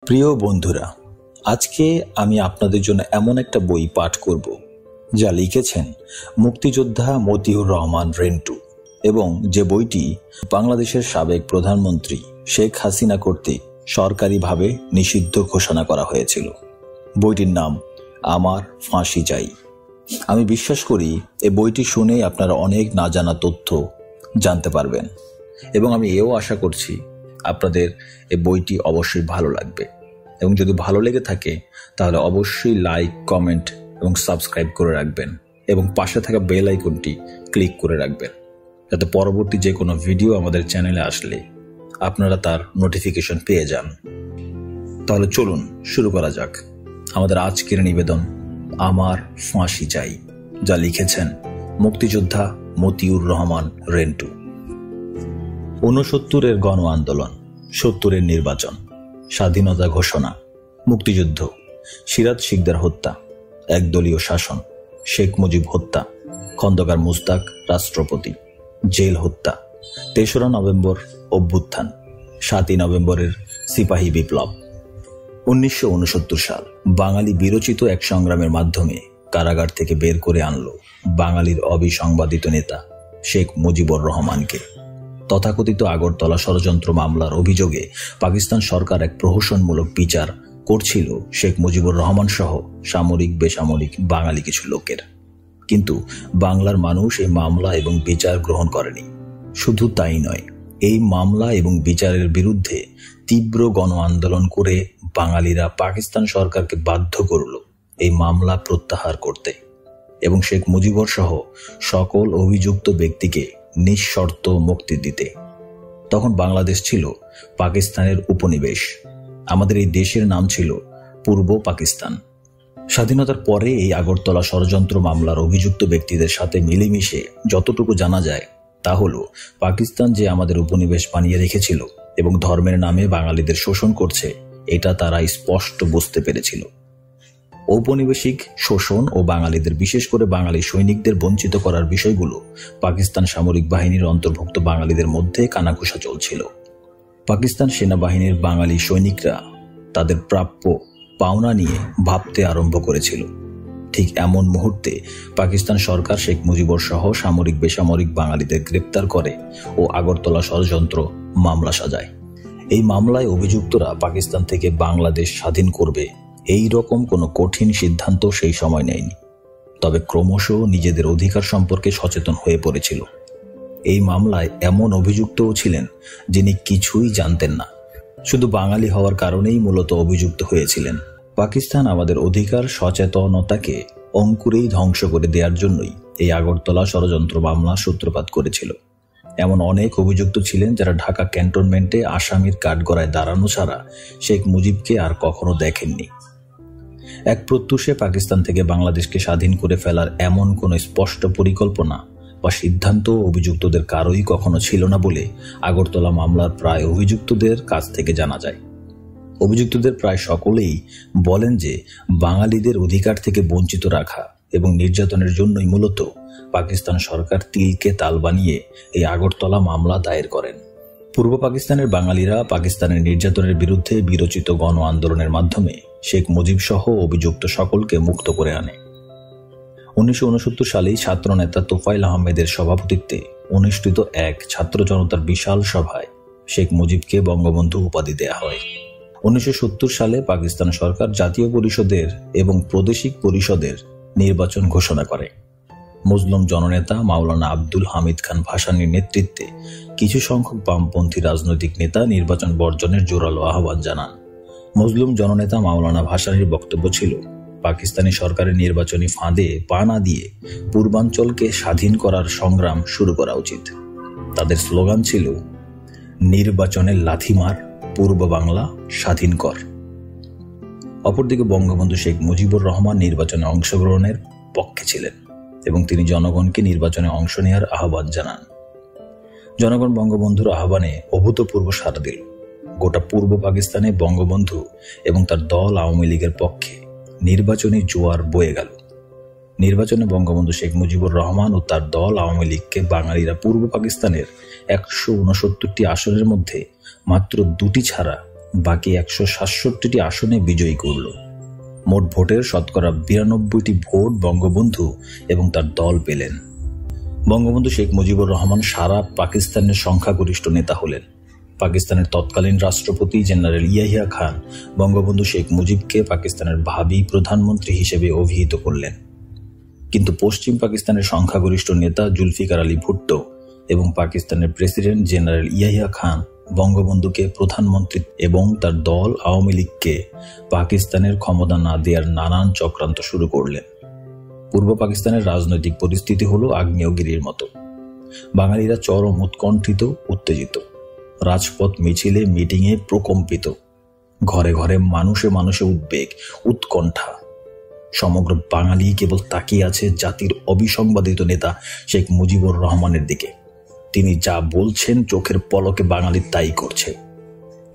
প্রিয় বন্ধুরা, আজকে আমি আপনাদের জন্য এমন একটা বই পাঠ করব যা লিখেছেন মুক্তিযোদ্ধা মতিউর রহমান রেন্টু, এবং যে বইটি বাংলাদেশের সাবেক প্রধানমন্ত্রী শেখ হাসিনা কর্তৃক সরকারিভাবে নিষিদ্ধ ঘোষণা করা হয়েছিল। বইটির নাম আমার ফাঁসি চাই। আমি বিশ্বাস করি এই বইটি শুনে আপনারা অনেক না জানা তথ্য জানতে পারবেন, এবং আমি এও আশা করছি আপনাদের এই বইটি অবশ্যই ভালো লাগবে। এবং যদি ভালো লেগে থাকে তাহলে অবশ্যই লাইক, কমেন্ট এবং সাবস্ক্রাইব করে রাখবেন, এবং পাশে থাকা বেল আইকনটি ক্লিক করে রাখবেন, যাতে পরবর্তী যে কোনো ভিডিও আমাদের চ্যানেলে আসলে আপনারা তার নোটিফিকেশন পেয়ে যান। তাহলে চলুন শুরু করা যাক আমাদের আজকের নিবেদন আমার ফাঁসি চাই, যা লিখেছেন মুক্তিযোদ্ধা মতিউর রহমান রেন্টু। 69-এর গণ আন্দোলন, 70-এর নির্বাচন, স্বাধীনতা ঘোষণা, মুক্তিযুদ্ধ, সিরাজ শিকদার হত্যা, একদলীয় শাসন, শেখ মুজিব হত্যা, খন্দকার মুস্তাক রাষ্ট্রপতি, জেল হত্যা, ৩রা নভেম্বর অভ্যুত্থান, ৭ই নভেম্বরের সিপাহী বিপ্লব। 1969 সাল বাঙালি বিরচিত এক সংগ্রামের মাধ্যমে কারাগার থেকে বের করে আনল বাঙালির অবিসংবাদিত নেতা শেখ মুজিবুর রহমানকে। তথাকথিত আগরতলা ষড়যন্ত্র মামলার অভিযোগে পাকিস্তান সরকার এক প্রহসনমূলক বিচার করছিল শেখ মুজিবুর রহমান সহ সামরিক বেসামরিক বাঙালি কিছু লোকের। কিন্তু বাংলার মানুষ এই মামলা এবং বিচার গ্রহণ করেনি। শুধু তাই নয়, এই মামলা এবং বিচারের বিরুদ্ধে তীব্র গণ আন্দোলন করে বাঙালিরা পাকিস্তান সরকারকে বাধ্য করল এই মামলা প্রত্যাহার করতে এবং শেখ মুজিবুর সহ সকল অভিযুক্ত ব্যক্তিকে নিঃশর্ত মুক্তি দিতে। তখন বাংলাদেশ ছিল পাকিস্তানের উপনিবেশ। আমাদের এই দেশের নাম ছিল পূর্ব পাকিস্তান। স্বাধীনতার পরে এই আগরতলা ষড়যন্ত্র মামলার অভিযুক্ত ব্যক্তিদের সাথে মিলেমিশে যতটুকু জানা যায় তা হলো, পাকিস্তান যে আমাদের উপনিবেশ বানিয়ে রেখেছিল এবং ধর্মের নামে বাঙালিদের শোষণ করছে, এটা তারা স্পষ্ট বুঝতে পেরেছিল। ঔপনিবেশিক শোষণ ও বাঙালিদের, বিশেষ করে বাঙালি সৈনিকদের বঞ্চিত করার বিষয়গুলো পাকিস্তান সামরিক বাহিনীর অন্তর্ভুক্ত বাঙালিদের মধ্যে কানাঘুষা চলছিল। পাকিস্তান সেনাবাহিনীর বাঙালি সৈনিকরা তাদের প্রাপ্য পাওনা নিয়ে ভাবতে আরম্ভ করেছিল। ঠিক এমন মুহূর্তে পাকিস্তান সরকার শেখ মুজিবুর সহ সামরিক বেসামরিক বাঙালিদের গ্রেপ্তার করে ও আগরতলা ষড়যন্ত্র মামলা সাজায়। এই মামলায় অভিযুক্তরা পাকিস্তান থেকে বাংলাদেশ স্বাধীন করবে এই রকম কোনো কঠিন সিদ্ধান্ত সেই সময় নেয়নি, তবে ক্রমশ নিজেদের অধিকার সম্পর্কে সচেতন হয়ে পড়েছিল। এই মামলায় এমন অভিযুক্তও ছিলেন যিনি কিছুই জানতেন না, শুধু বাঙালি হওয়ার কারণেই মূলত অভিযুক্ত হয়েছিলেন। পাকিস্তান আমাদের অধিকার সচেতনতাকে অঙ্কুরেই ধ্বংস করে দেওয়ার জন্যই এই আগরতলা ষড়যন্ত্র মামলা সূত্রপাত করেছিল। এমন অনেক অভিযুক্ত ছিলেন যারা ঢাকা ক্যান্টনমেন্টে আসামির কাঠগড়ায় দাঁড়ানো ছাড়া শেখ মুজিবকে আর কখনো দেখেননি। এক প্রত্যুষে পাকিস্তান থেকে বাংলাদেশকে স্বাধীন করে ফেলার এমন কোনো স্পষ্ট পরিকল্পনা বা সিদ্ধান্ত অভিযুক্তদের কারোই কখনো ছিল না বলে আগরতলা মামলার প্রায় অভিযুক্তদের কাছ থেকে জানা যায়। অভিযুক্তদের প্রায় সকলেই বলেন যে বাঙালিদের অধিকার থেকে বঞ্চিত রাখা এবং নির্যাতনের জন্যই মূলত পাকিস্তান সরকার তিলকে তাল বানিয়ে এই আগরতলা মামলা দায়ের করেন। পূর্ব পাকিস্তানের বাঙালিরা পাকিস্তানের নির্যাতনের বিরুদ্ধে বিরচিত গণ আন্দোলনের মাধ্যমে শেখ মুজিব সহ অভিযুক্ত সকলকে মুক্ত করে আনে। 1969 সালেই ছাত্র নেতা তোফায়েল আহমেদের সভাপতিত্বে অনুষ্ঠিত এক ছাত্র জনতার বিশাল সভায় শেখ মুজিবকে বঙ্গবন্ধু উপাধি দেয়া হয়। 1970 সালে পাকিস্তান সরকার জাতীয় পরিষদের এবং প্রাদেশিক পরিষদের নির্বাচন ঘোষণা করে। মুসলিম জননেতা মাওলানা আব্দুল হামিদ খান ভাসানীর নেতৃত্বে কিছু সংখ্যক বামপন্থী রাজনৈতিক নেতা নির্বাচন বর্জনের জোরালো আহ্বান জানান। মুসলিম জননেতা মাওলানা ভাসানীর বক্তব্য ছিল, পাকিস্তানি সরকারের নির্বাচনী ফাঁদে পা না দিয়ে পূর্বাঞ্চলকে স্বাধীন করার সংগ্রাম শুরু করা উচিত। তাদের স্লোগান ছিল, নির্বাচনের লাথিমার, পূর্ব বাংলা স্বাধীন কর। অপরদিকে বঙ্গবন্ধু শেখ মুজিবুর রহমান নির্বাচনে অংশগ্রহণের পক্ষে ছিলেন এবং তিনি জনগণকে নির্বাচনে অংশ নেওয়ার আহ্বান জানান। জনগণ বঙ্গবন্ধুর আহ্বানে অভূতপূর্ব সাড়া দিল। গোটা পূর্ব পাকিস্তানে বঙ্গবন্ধু এবং তার দল আওয়ামী লীগের পক্ষে নির্বাচনী জোয়ার বয়ে গেল। নির্বাচনে বঙ্গবন্ধু শেখ মুজিবুর রহমান ও তার দল আওয়ামী লীগকে বাঙালিরা পূর্ব পাকিস্তানের 169টি আসনের মধ্যে মাত্র 2টি ছাড়া বাকি 167টি আসনে বিজয়ী করল। মোট ভোটের শতকরা 92টি ভোট বঙ্গবন্ধু এবং তার দল পেলেন। বঙ্গবন্ধু শেখ মুজিবুর রহমান সারা পাকিস্তানের সংখ্যাগরিষ্ঠ নেতা হলেন। পাকিস্তানের তৎকালীন রাষ্ট্রপতি জেনারেল ইয়াহিয়া খান বঙ্গবন্ধু শেখ মুজিবকে পাকিস্তানের ভাবী প্রধানমন্ত্রী হিসেবে অভিহিত করলেন। কিন্তু পশ্চিম পাকিস্তানের সংখ্যাগরিষ্ঠ নেতা জুলফিকার আলী ভুট্টো এবং পাকিস্তানের প্রেসিডেন্ট জেনারেল ইয়াহিয়া খান বঙ্গবন্ধুকে প্রধানমন্ত্রী এবং তার দল আওয়ামী লীগকে পাকিস্তানের ক্ষমতা না দেওয়ার নানান চক্রান্ত শুরু করলেন। পূর্ব পাকিস্তানের রাজনৈতিক পরিস্থিতি হলো আগ্নেয়গিরির মতো। বাঙালিরা চরম উৎকণ্ঠিত, উত্তেজিত। রাজপথ মিছিলে, মিটিংয়ে প্রকম্পিত। ঘরে ঘরে মানুষে মানুষে উদ্বেগ, উৎকণ্ঠা। সমগ্র বাঙালি কেবল তাকিয়ে আছে জাতির অবিসংবাদিত নেতা শেখ মুজিবুর রহমানের দিকে। তিনি যা বলছেন চোখের পলকে বাঙালি তাই করছে।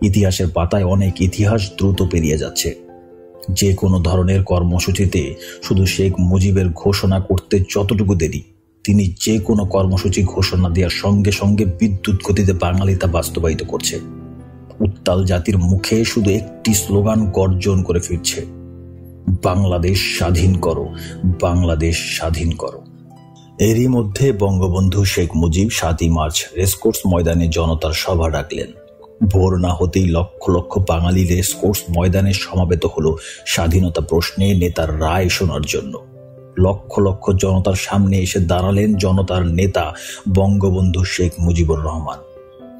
ইতিহাসের পাতায় অনেক ইতিহাস দ্রুত পেরিয়ে যাচ্ছে। যে কোনো ধরনের কর্মসূচিতে শুধু শেখ মুজিবের ঘোষণা করতে যতটুকু দেরি, তিনি যে কোনো কর্মসূচি ঘোষণা দেওয়ার সঙ্গে সঙ্গে বিদ্যুৎ গতিতে বাঙালি তা বাস্তবায়িত করছে। উত্তাল জাতির মুখে শুধু একটি স্লোগান গর্জন করে ফিরছে, বাংলাদেশ স্বাধীন করো, বাংলাদেশ স্বাধীন করো। এরই মধ্যে বঙ্গবন্ধু শেখ মুজিব 7ই মার্চ রেসকোর্স ময়দানে জনতার সভা ডাকলেন। ভোর না হতেই লক্ষ লক্ষ বাঙালি রেসকোর্স ময়দানে সমাবেত হলো স্বাধীনতা প্রশ্নে নেতার রায় শোনার জন্য। লক্ষ লক্ষ জনতার সামনে এসে দাঁড়ালেন জনতার নেতা বঙ্গবন্ধু শেখ মুজিবুর রহমান।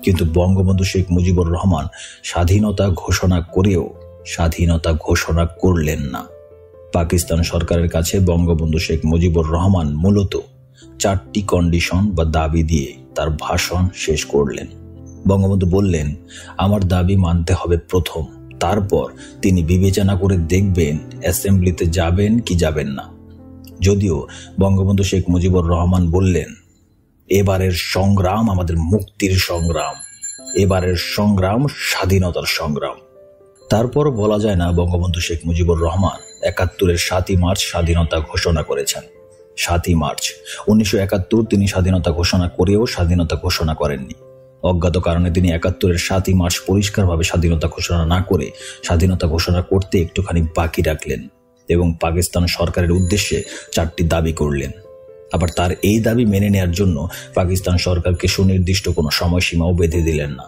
কিন্তু বঙ্গবন্ধু শেখ মুজিবুর রহমান স্বাধীনতা ঘোষণা করেও স্বাধীনতা ঘোষণা করলেন না। পাকিস্তান সরকারের কাছে বঙ্গবন্ধু শেখ মুজিবুর রহমান মূলত 4টি কন্ডিশন বা দাবি দিয়ে তার ভাষণ শেষ করলেন। বঙ্গবন্ধু বললেন, আমার দাবি মানতে হবে প্রথম, তারপর তিনি বিবেচনা করে দেখবেন অ্যাসেম্বলিতে যাবেন কি যাবেন না। যদিও বঙ্গবন্ধু শেখ মুজিবুর রহমান বললেন, এবারের সংগ্রাম আমাদের মুক্তির সংগ্রাম, এবারের সংগ্রাম স্বাধীনতার সংগ্রাম। তারপর বলা যায় না বঙ্গবন্ধু শেখ মুজিবুর রহমান 71-এর 7ই মার্চ স্বাধীনতা ঘোষণা করেছেন। 7ই মার্চ 1971 তিনি স্বাধীনতা ঘোষণা করেও স্বাধীনতা ঘোষণা করেননি। অজ্ঞাত কারণে তিনি 71-এর 7ই মার্চ পরিষ্কারভাবে স্বাধীনতা ঘোষণা না করে স্বাধীনতা ঘোষণা করতে একটুখানি বাকি রাখলেন এবং পাকিস্তান সরকারের উদ্দেশ্যে 4টি দাবি করলেন। আবার তার এই দাবি মেনে নেয়ার জন্য পাকিস্তান সরকারকে সুনির্দিষ্ট কোনো সময়সীমাও বেঁধে দিলেন না।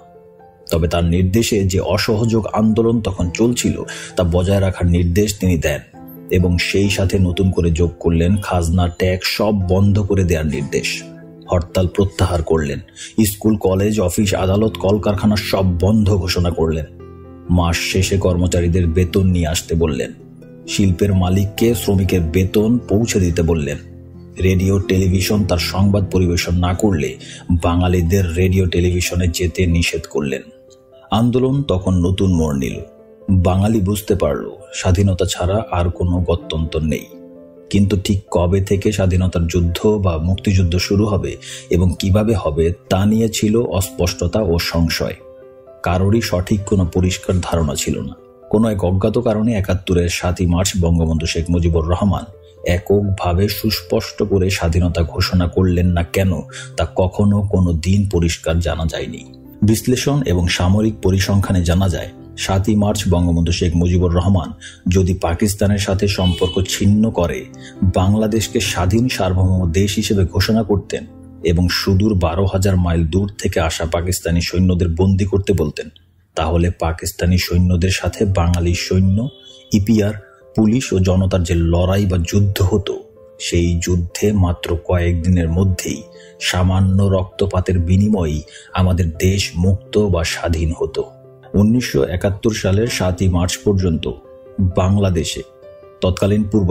তবে তার নির্দেশে যে অসহযোগ আন্দোলন তখন চলছিল তা বজায় রাখার নির্দেশ তিনি দেন এবং সেই সাথে নতুন করে যোগ করলেন খাজনা, ট্যাক্স সব বন্ধ করে দেওয়ার নির্দেশ। হরতাল প্রত্যাহার করলেন। স্কুল, কলেজ, অফিস, আদালত, কলকারখানা সব বন্ধ ঘোষণা করলেন। মাস শেষে কর্মচারীদের বেতন নিয়ে আসতে বললেন। শিল্পের মালিককে শ্রমিকের বেতন পৌঁছে দিতে বললেন। রেডিও টেলিভিশন তার সংবাদ পরিবেশন না করলে বাঙালিদের রেডিও টেলিভিশনে যেতে নিষেধ করলেন। আন্দোলন তখন নতুন মোড় নিল। বাঙালি বুঝতে পারল স্বাধীনতা ছাড়া আর কোনো গত্যন্তর নেই। কিন্তু ঠিক কবে থেকে স্বাধীনতার যুদ্ধ বা মুক্তিযুদ্ধ শুরু হবে এবং কিভাবে হবে তা নিয়ে ছিল অস্পষ্টতা ও সংশয়। কারোরই সঠিক কোনো পরিষ্কার ধারণা ছিল না। কোনো এক অজ্ঞাত কারণে 71-এর 7ই মার্চ বঙ্গবন্ধু শেখ মুজিবুর রহমান এককভাবে সুস্পষ্ট করে স্বাধীনতা ঘোষণা করলেন না কেন তা কখনো কোনো দিন পরিষ্কার জানা যায়নি। বিশ্লেষণ এবং সামরিক পরিসংখ্যানে জানা যায় 7ই মার্চ বঙ্গবন্ধু শেখ মুজিবুর রহমান যদি পাকিস্তানের সাথে সম্পর্ক ছিন্ন করে বাংলাদেশকে স্বাধীন সার্বভৌম দেশ হিসেবে ঘোষণা করতেন এবং সুদূর 12,000 মাইল দূর থেকে আসা পাকিস্তানি সৈন্যদের বন্দী করতে বলতেন, তাহলে পাকিস্তানি সৈন্যদের সাথে বাঙালি সৈন্য, ইপিআর, পুলিশ ও জনতার যে লড়াই বা যুদ্ধ হতো সেই যুদ্ধে মাত্র কয়েকদিনের মধ্যেই সামান্য রক্তপাতের বিনিময়েই আমাদের দেশ মুক্ত বা স্বাধীন হতো। 1971 সালের 7ই মার্চ পর্যন্ত বাংলাদেশে, তৎকালীন পূর্ব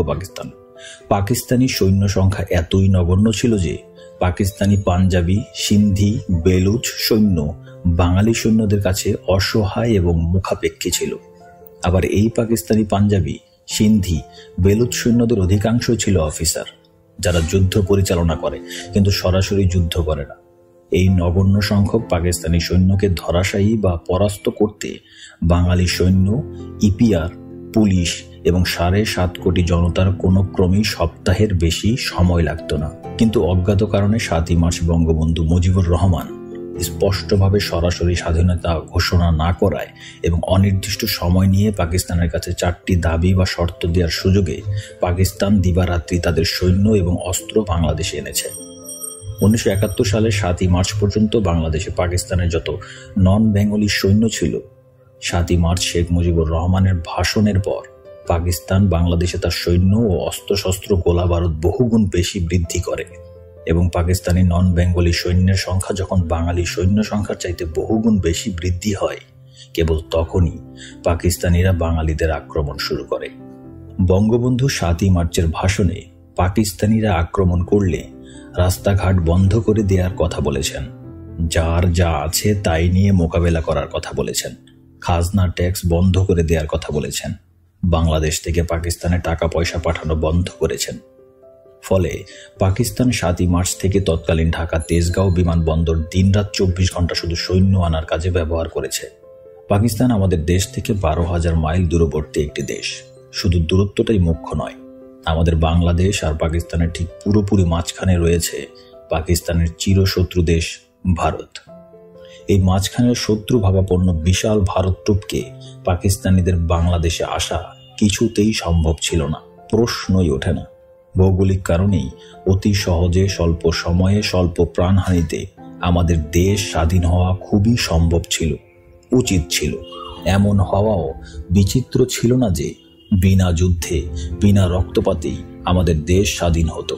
পাকিস্তানি সৈন্য সংখ্যা এতই নগণ্য ছিল যে পাকিস্তানি পাঞ্জাবি, সিন্ধি, বেলুচ সৈন্য বাঙালি সৈন্যদের কাছে অসহায় এবং মুখাপেক্ষী ছিল। আবার এই পাকিস্তানি পাঞ্জাবি, সিন্ধি, বেলুচ সৈন্যদের অধিকাংশ ছিল অফিসার, যারা যুদ্ধ পরিচালনা করে কিন্তু সরাসরি যুদ্ধ করে না। এই নগণ্য সংখ্যক পাকিস্তানি সৈন্যকে ধরাশায়ী বা পরাস্ত করতে বাঙালি সৈন্য, ইপিআর, পুলিশ এবং 7.5 কোটি জনতার কোনো ক্রমেই সপ্তাহের বেশি সময় লাগত না। কিন্তু অজ্ঞাত কারণে 7ই মার্চ বঙ্গবন্ধু মুজিবুর রহমান স্পষ্টভাবে সরাসরি স্বাধীনতা ঘোষণা না করায় এবং অনির্দিষ্ট সময় নিয়ে পাকিস্তানের কাছে 4টি দাবি বা শর্ত দেওয়ার সুযোগে পাকিস্তান দিবারাত্রি তাদের সৈন্য এবং অস্ত্র বাংলাদেশে এনেছে। 1971 সালের 7ই মার্চ পর্যন্ত বাংলাদেশে পাকিস্তানের যত নন বেঙ্গলি সৈন্য ছিল, 7ই মার্চ শেখ মুজিবুর রহমানের ভাষণের পর পাকিস্তান বাংলাদেশে তার সৈন্য ও অস্ত্রশস্ত্র গোলাবারুদ বহুগুণ বেশি বৃদ্ধি করে এবং পাকিস্তানি নন বেঙ্গলি সৈন্যের সংখ্যা যখন বাঙালি সৈন্য সংখ্যার চাইতে বহুগুণ বেশি বৃদ্ধি হয়, কেবল তখনই পাকিস্তানিরা বাঙালিদের আক্রমণ শুরু করে। বঙ্গবন্ধু 7ই মার্চের ভাষণে পাকিস্তানিরা আক্রমণ করলে রাস্তাঘাট বন্ধ করে দেওয়ার কথা বলেছেন, যার যা আছে তাই নিয়ে মোকাবেলা করার কথা বলেছেন, খাজনা ট্যাক্স বন্ধ করে দেওয়ার কথা বলেছেন, বাংলাদেশ থেকে পাকিস্তানে টাকা পয়সা পাঠানো বন্ধ করেছেন। ফলে পাকিস্তান 7ই মার্চ থেকে তৎকালীন ঢাকা তেজগাঁও বিমানবন্দর দিনরাত 24 ঘন্টা শুধু সৈন্য আনার কাজে ব্যবহার করেছে। পাকিস্তান আমাদের দেশ থেকে 12,000 মাইল দূরবর্তী একটি দেশ। শুধু দূরত্বটাই মুখ্য নয়, আমাদের বাংলাদেশ আর পাকিস্তানের ঠিক পুরোপুরি মাঝখানে রয়েছে পাকিস্তানের চিরশত্রু দেশ ভারত। এই মাঝখানের শত্রু ভাবাপন্ন বিশাল ভারত টুপকে পাকিস্তানিদের বাংলাদেশে আসা কিছুতেই সম্ভব ছিল না, প্রশ্নই ওঠে না। ভৌগোলিক কারণেই অতি সহজে স্বল্প সময়ে স্বল্প প্রাণহানিতে আমাদের দেশ স্বাধীন হওয়া খুবই সম্ভব ছিল, উচিত ছিল। এমন হওয়াও বিচিত্র ছিল না যে বিনা যুদ্ধে বিনা রক্তপাতেই আমাদের দেশ স্বাধীন হতো।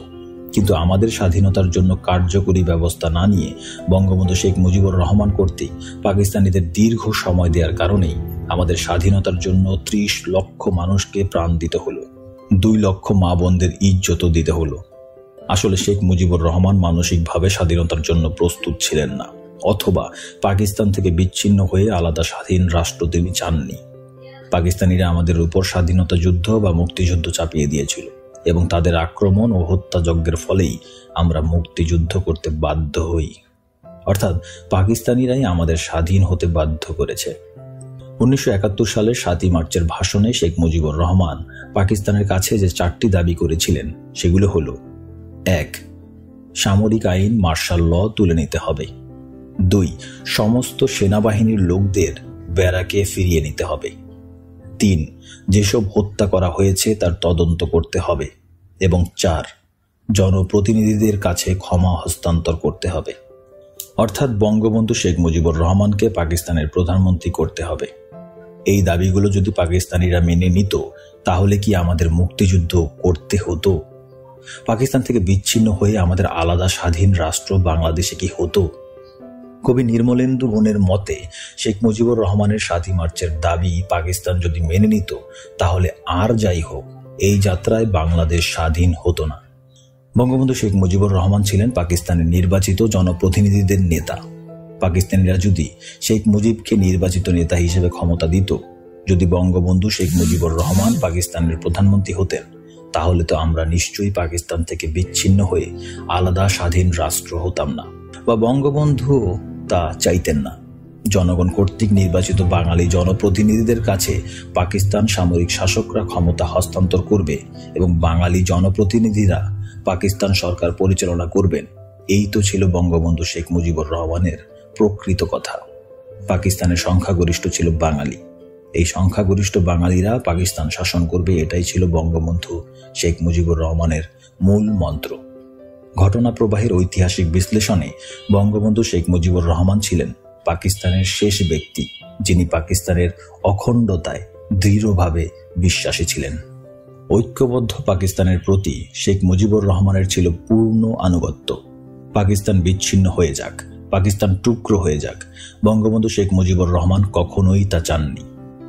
কিন্তু আমাদের স্বাধীনতার জন্য কার্যকরী ব্যবস্থা না নিয়ে বঙ্গবন্ধু শেখ মুজিবুর রহমান কর্তৃক পাকিস্তানিদের দীর্ঘ সময় দেওয়ার কারণেই আমাদের স্বাধীনতার জন্য 30 লক্ষ মানুষকে প্রাণ দিতে হলো, 2 লক্ষ মা বোনদের ইজ্জতও দিতে হলো। আসলে শেখ মুজিবুর রহমান মানসিকভাবে স্বাধীনতার জন্য প্রস্তুত ছিলেন না, অথবা পাকিস্তান থেকে বিচ্ছিন্ন হয়ে আলাদা স্বাধীন রাষ্ট্র তিনি চাননি। পাকিস্তানিরা আমাদের উপর স্বাধীনতা যুদ্ধ বা মুক্তিযুদ্ধ চাপিয়ে দিয়েছিল এবং তাদের আক্রমণ ও হত্যাযজ্ঞের ফলেই আমরা মুক্তিযুদ্ধ করতে বাধ্য হই। অর্থাৎ পাকিস্তানিরাই আমাদের স্বাধীন হতে বাধ্য করেছে। 1971 সালের 7ই মার্চের ভাষণে শেখ মুজিবুর রহমান পাকিস্তানের কাছে যে 4টি দাবি করেছিলেন সেগুলো হলো: 1. সামরিক আইন মার্শাল ল তুলে নিতে হবে। 2. সমস্ত সেনাবাহিনীর লোকদের ব্যারাকে ফিরিয়ে নিতে হবে। 3. যেসব হত্যা করা হয়েছে তার তদন্ত করতে হবে। এবং 4. জনপ্রতিনিধিদের কাছে ক্ষমা হস্তান্তর করতে হবে। অর্থাৎ বঙ্গবন্ধু শেখ মুজিবুর রহমানকে পাকিস্তানের প্রধানমন্ত্রী করতে হবে। এই দাবিগুলো যদি পাকিস্তানিরা মেনে নিত তাহলে কি আমাদের মুক্তিযুদ্ধ করতে হতো? পাকিস্তান থেকে বিচ্ছিন্ন হয়ে আমাদের আলাদা স্বাধীন রাষ্ট্র বাংলাদেশে কি হতো? কবি নির্মলেন্দু গুণের মতে শেখ মুজিবুর রহমানের 7ই মার্চের দাবি পাকিস্তান যদি মেনে নিত তাহলে আর যাই হোক এই যাত্রায় বাংলাদেশ স্বাধীন হতো না। বঙ্গবন্ধু শেখ মুজিবুর রহমান ছিলেন পাকিস্তানের নির্বাচিত জনপ্রতিনিধিদের নেতা। পাকিস্তানিরা যদি শেখ মুজিবকে নির্বাচিত নেতা হিসেবে ক্ষমতা দিত, যদি বঙ্গবন্ধু শেখ মুজিবুর রহমান পাকিস্তানের প্রধানমন্ত্রী হতেন, তাহলে তো আমরা নিশ্চয়ই পাকিস্তান থেকে বিচ্ছিন্ন হয়ে আলাদা স্বাধীন রাষ্ট্র হতাম না, বা বঙ্গবন্ধু তা চাইতেন না। জনগণ কর্তৃক নির্বাচিত বাঙালি জনপ্রতিনিধিদের কাছে পাকিস্তান সামরিক শাসকরা ক্ষমতা হস্তান্তর করবে এবং বাঙালি জনপ্রতিনিধিরা পাকিস্তান সরকার পরিচালনা করবেন, এই তো ছিল বঙ্গবন্ধু শেখ মুজিবুর রহমানের প্রকৃত কথা। পাকিস্তানের সংখ্যাগরিষ্ঠ ছিল বাঙালি, এই সংখ্যাগরিষ্ঠ বাঙালিরা পাকিস্তান শাসন করবে, এটাই ছিল বঙ্গবন্ধু শেখ মুজিবুর রহমানের মূল মন্ত্র। ঘটনা প্রবাহের ঐতিহাসিক বিশ্লেষণে বঙ্গবন্ধু শেখ মুজিবুর রহমান ছিলেন পাকিস্তানের শেষ ব্যক্তি যিনি পাকিস্তানের অখণ্ডতায় দৃঢ়ভাবে বিশ্বাসী ছিলেন। ঐক্যবদ্ধ পাকিস্তানের প্রতি শেখ মুজিবুর রহমানের ছিল পূর্ণ আনুগত্য। পাকিস্তান বিচ্ছিন্ন হয়ে যাক, পাকিস্তান টুকরো হয়ে যাক, বঙ্গবন্ধু শেখ মুজিবুর রহমান কখনোই তা চাননি।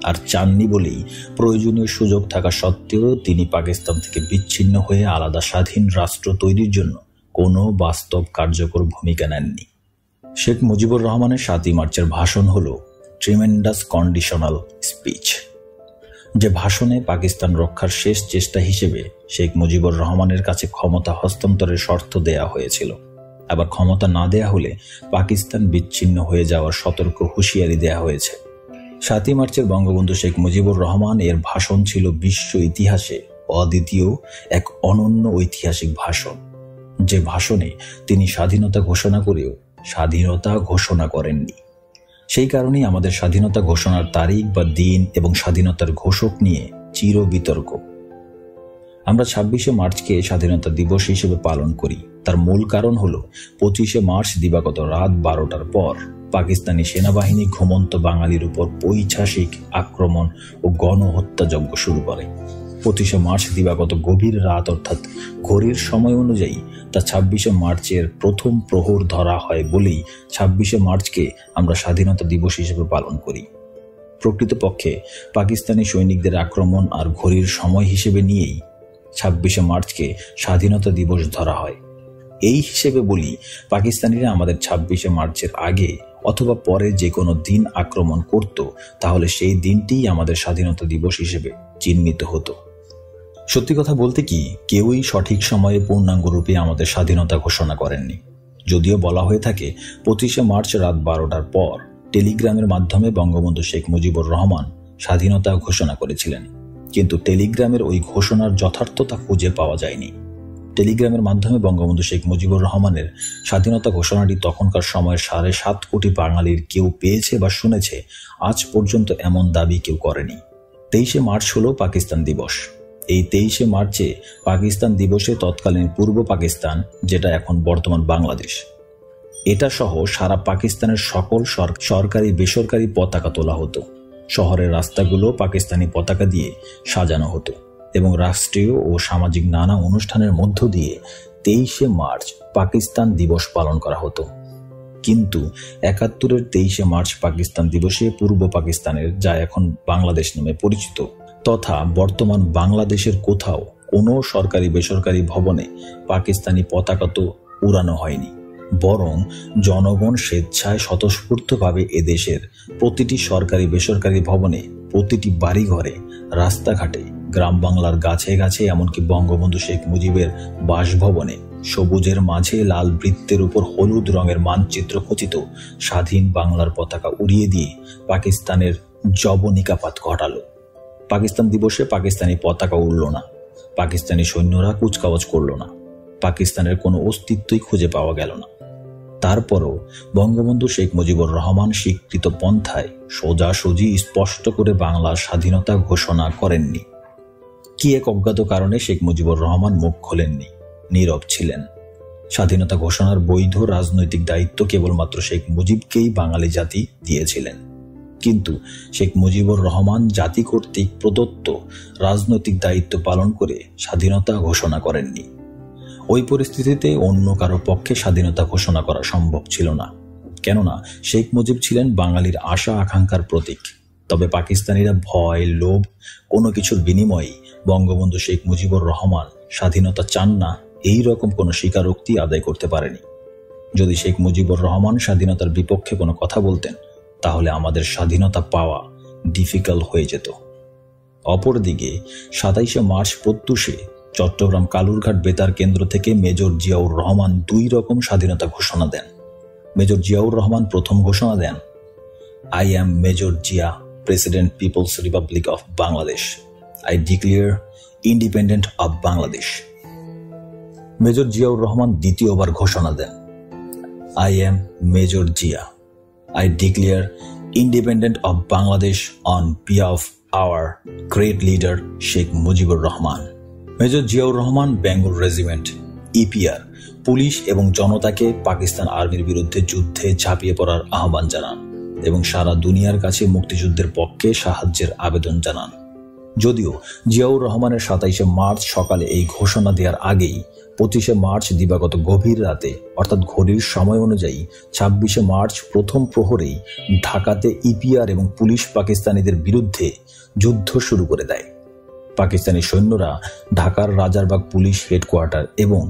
আর চাননি বলেই প্রয়োজনীয় সুযোগ থাকা সত্ত্বেও তিনি পাকিস্তান থেকে বিচ্ছিন্ন হয়ে আলাদা স্বাধীন রাষ্ট্র তৈরির জন্য কোনো বাস্তব কার্যকর ভূমিকা নেননি। শেখ মুজিবুর রহমানের 7ই মার্চের ভাষণ হল ট্রিমেন্ডাস কন্ডিশনাল স্পিচ, যে ভাষণে পাকিস্তান রক্ষার শেষ চেষ্টা হিসেবে শেখ মুজিবুর রহমানের কাছে ক্ষমতা হস্তান্তরের শর্ত দেয়া হয়েছিল। আবার ক্ষমতা না দেয়া হলে পাকিস্তান বিচ্ছিন্ন হয়ে যাওয়ার সতর্ক হুঁশিয়ারি দেয়া হয়েছে। 7ই মার্চের বঙ্গবন্ধু শেখ মুজিবুর রহমান এর ভাষণ ছিল বিশ্ব ইতিহাসে অদ্বিতীয় এক অনন্য ঐতিহাসিক ভাষণ, যে ভাষণে তিনি স্বাধীনতা ঘোষণা করেও স্বাধীনতা ঘোষণা করেননি। সেই কারণেই আমাদের স্বাধীনতা ঘোষণার তারিখ বা দিন এবং স্বাধীনতার ঘোষক নিয়ে চির বিতর্ক। আমরা 26শে মার্চকে স্বাধীনতা দিবস হিসেবে পালন করি। তার মূল কারণ হল 25শে মার্চ দিবাগত রাত 12টার পর পাকিস্তানি সেনাবাহিনী ঘুমন্ত বাঙালির উপর পৈশাচিক আক্রমণ ও গণহত্যাযজ্ঞ শুরু করে। 25শে মার্চ দিবাগত গভীর রাত অর্থাৎ ঘড়ির সময় অনুযায়ী তা 26শে মার্চের প্রথম প্রহর ধরা হয় বলেই 26শে মার্চকে আমরা স্বাধীনতা দিবস হিসেবে পালন করি। প্রকৃতপক্ষে পাকিস্তানি সৈনিকদের আক্রমণ আর ঘড়ির সময় হিসেবে নিয়েই 26শে মার্চকে স্বাধীনতা দিবস ধরা হয়। এই হিসেবে বলি, পাকিস্তানিরা আমাদের 26শে মার্চের আগে অথবা পরে যে কোনো দিন আক্রমণ করত, তাহলে সেই দিনটিই আমাদের স্বাধীনতা দিবস হিসেবে চিহ্নিত হতো। সত্যি কথা বলতে কি, কেউই সঠিক সময়ে পূর্ণাঙ্গ রূপে আমাদের স্বাধীনতা ঘোষণা করেননি। যদিও বলা হয়ে থাকে 25শে মার্চ রাত 12টার পর টেলিগ্রামের মাধ্যমে বঙ্গবন্ধু শেখ মুজিবুর রহমান স্বাধীনতা ঘোষণা করেছিলেন, কিন্তু টেলিগ্রামের ওই ঘোষণার যথার্থতা খুঁজে পাওয়া যায়নি। টেলিগ্রামের মাধ্যমে বঙ্গবন্ধু শেখ মুজিবুর রহমানের স্বাধীনতা ঘোষণাটি তখনকার সময়ের 7.5 কোটি বাঙালির কেউ পেয়েছে বা শুনেছে, আজ পর্যন্ত এমন দাবি কেউ করেনি। 23শে মার্চ হলো পাকিস্তান দিবস। এই 23শে মার্চে পাকিস্তান দিবসে তৎকালীন পূর্ব পাকিস্তান, যেটা এখন বর্তমান বাংলাদেশ, এটা সহ সারা পাকিস্তানের সকল সরকারি বেসরকারি পতাকা তোলা হতো। শহরের রাস্তাগুলো পাকিস্তানি পতাকা দিয়ে সাজানো হতো এবং রাষ্ট্রীয় ও সামাজিক নানা অনুষ্ঠানের মধ্য দিয়ে 23শে মার্চ পাকিস্তান দিবস পালন করা হতো। কিন্তু 71-এর 23শে মার্চ পাকিস্তান দিবসে পূর্ব পাকিস্তানের, যা এখন বাংলাদেশ নামে পরিচিত, তথা বর্তমান বাংলাদেশের কোথাও কোনো সরকারি বেসরকারি ভবনে পাকিস্তানি পতাকা তো উড়ানো হয়নি, বরং জনগণ স্বেচ্ছায় স্বতঃস্ফূর্তভাবে এদেশের প্রতিটি সরকারি বেসরকারি ভবনে, প্রতিটি বাড়িঘরে, রাস্তাঘাটে, গ্রাম বাংলার গাছে গাছে, এমনকি বঙ্গবন্ধু শেখ মুজিবের বাসভবনে সবুজের মাঝে লাল বৃত্তের উপর হলুদ রঙের মানচিত্র খচিত স্বাধীন বাংলার পতাকা উড়িয়ে দিয়ে পাকিস্তানের যবনিকাপাত ঘটালো। পাকিস্তান দিবসে পাকিস্তানি পতাকা উড়ল না, পাকিস্তানি সৈন্যরা কুচকাওয়াজ করল না, পাকিস্তানের কোনো অস্তিত্বই খুঁজে পাওয়া গেল না। তারপরও বঙ্গবন্ধু শেখ মুজিবুর রহমান স্বীকৃত পন্থায় সোজাসুজি স্পষ্ট করে বাংলার স্বাধীনতা ঘোষণা করেননি। কি এক অজ্ঞাত কারণে শেখ মুজিবুর রহমান মুখ খোলেননি, নীরব ছিলেন। স্বাধীনতা ঘোষণার বৈধ রাজনৈতিক দায়িত্ব কেবলমাত্র শেখ মুজিবকেই বাঙালি জাতি দিয়েছিলেন, কিন্তু শেখ মুজিবুর রহমান জাতি কর্তৃক প্রদত্ত রাজনৈতিক দায়িত্ব পালন করে স্বাধীনতা ঘোষণা করেননি। ওই পরিস্থিতিতে অন্য কারো পক্ষে স্বাধীনতা ঘোষণা করা সম্ভব ছিল না, কেননা শেখ মুজিব ছিলেন বাঙালির আশা আকাঙ্ক্ষার প্রতীক। তবে পাকিস্তানিরা ভয়, লোভ, কোনো কিছুর বিনিময়েই বঙ্গবন্ধু শেখ মুজিবুর রহমান স্বাধীনতা চান না, এই রকম কোনো স্বীকারোক্তি আদায় করতে পারেনি। যদি শেখ মুজিবুর রহমান স্বাধীনতার বিপক্ষে কোনো কথা বলতেন, তাহলে আমাদের স্বাধীনতা পাওয়া ডিফিকাল্ট হয়ে যেত। অপরদিকে 27শে মার্চ প্রত্যুষে চট্টগ্রাম কালুরঘাট বেতার কেন্দ্র থেকে মেজর জিয়াউর রহমান 2 রকম স্বাধীনতা ঘোষণা দেন। মেজর জিয়াউর রহমান প্রথম ঘোষণা দেন, I am Major Jia, President People's Republic of Bangladesh. I declare independent of Bangladesh. Major Ziaur Rahman দ্বিতীয়বার ঘোষণা দেন, I am Major Jia. I declare independent of Bangladesh on behalf of our great leader Sheikh Mujibur Rahman. Major Ziaur Rahman Bengal regiment, EPR, police এবং জনতাকে পাকিস্তান আর্মির বিরুদ্ধে যুদ্ধে ঝাঁপিয়ে পড়ার আহ্বান জানান এবং সারা দুনিয়ার কাছে মুক্তিযুদ্ধের পক্ষে সাহায্যের আবেদন জানান। যদিও জিয়াউর রহমানের 27শে মার্চ সকালে এই ঘোষণা দেওয়ার আগেই 25শে মার্চ দিবাগত গভীর রাতে অর্থাৎ ঘড়ির সময় অনুযায়ী 26শে মার্চ প্রথম প্রহরেই ঢাকাতে ইপিআর এবং পুলিশ পাকিস্তানিদের বিরুদ্ধে যুদ্ধ শুরু করে দেয়। পাকিস্তানি সৈন্যরা ঢাকার রাজারবাগ পুলিশ হেডকোয়ার্টার এবং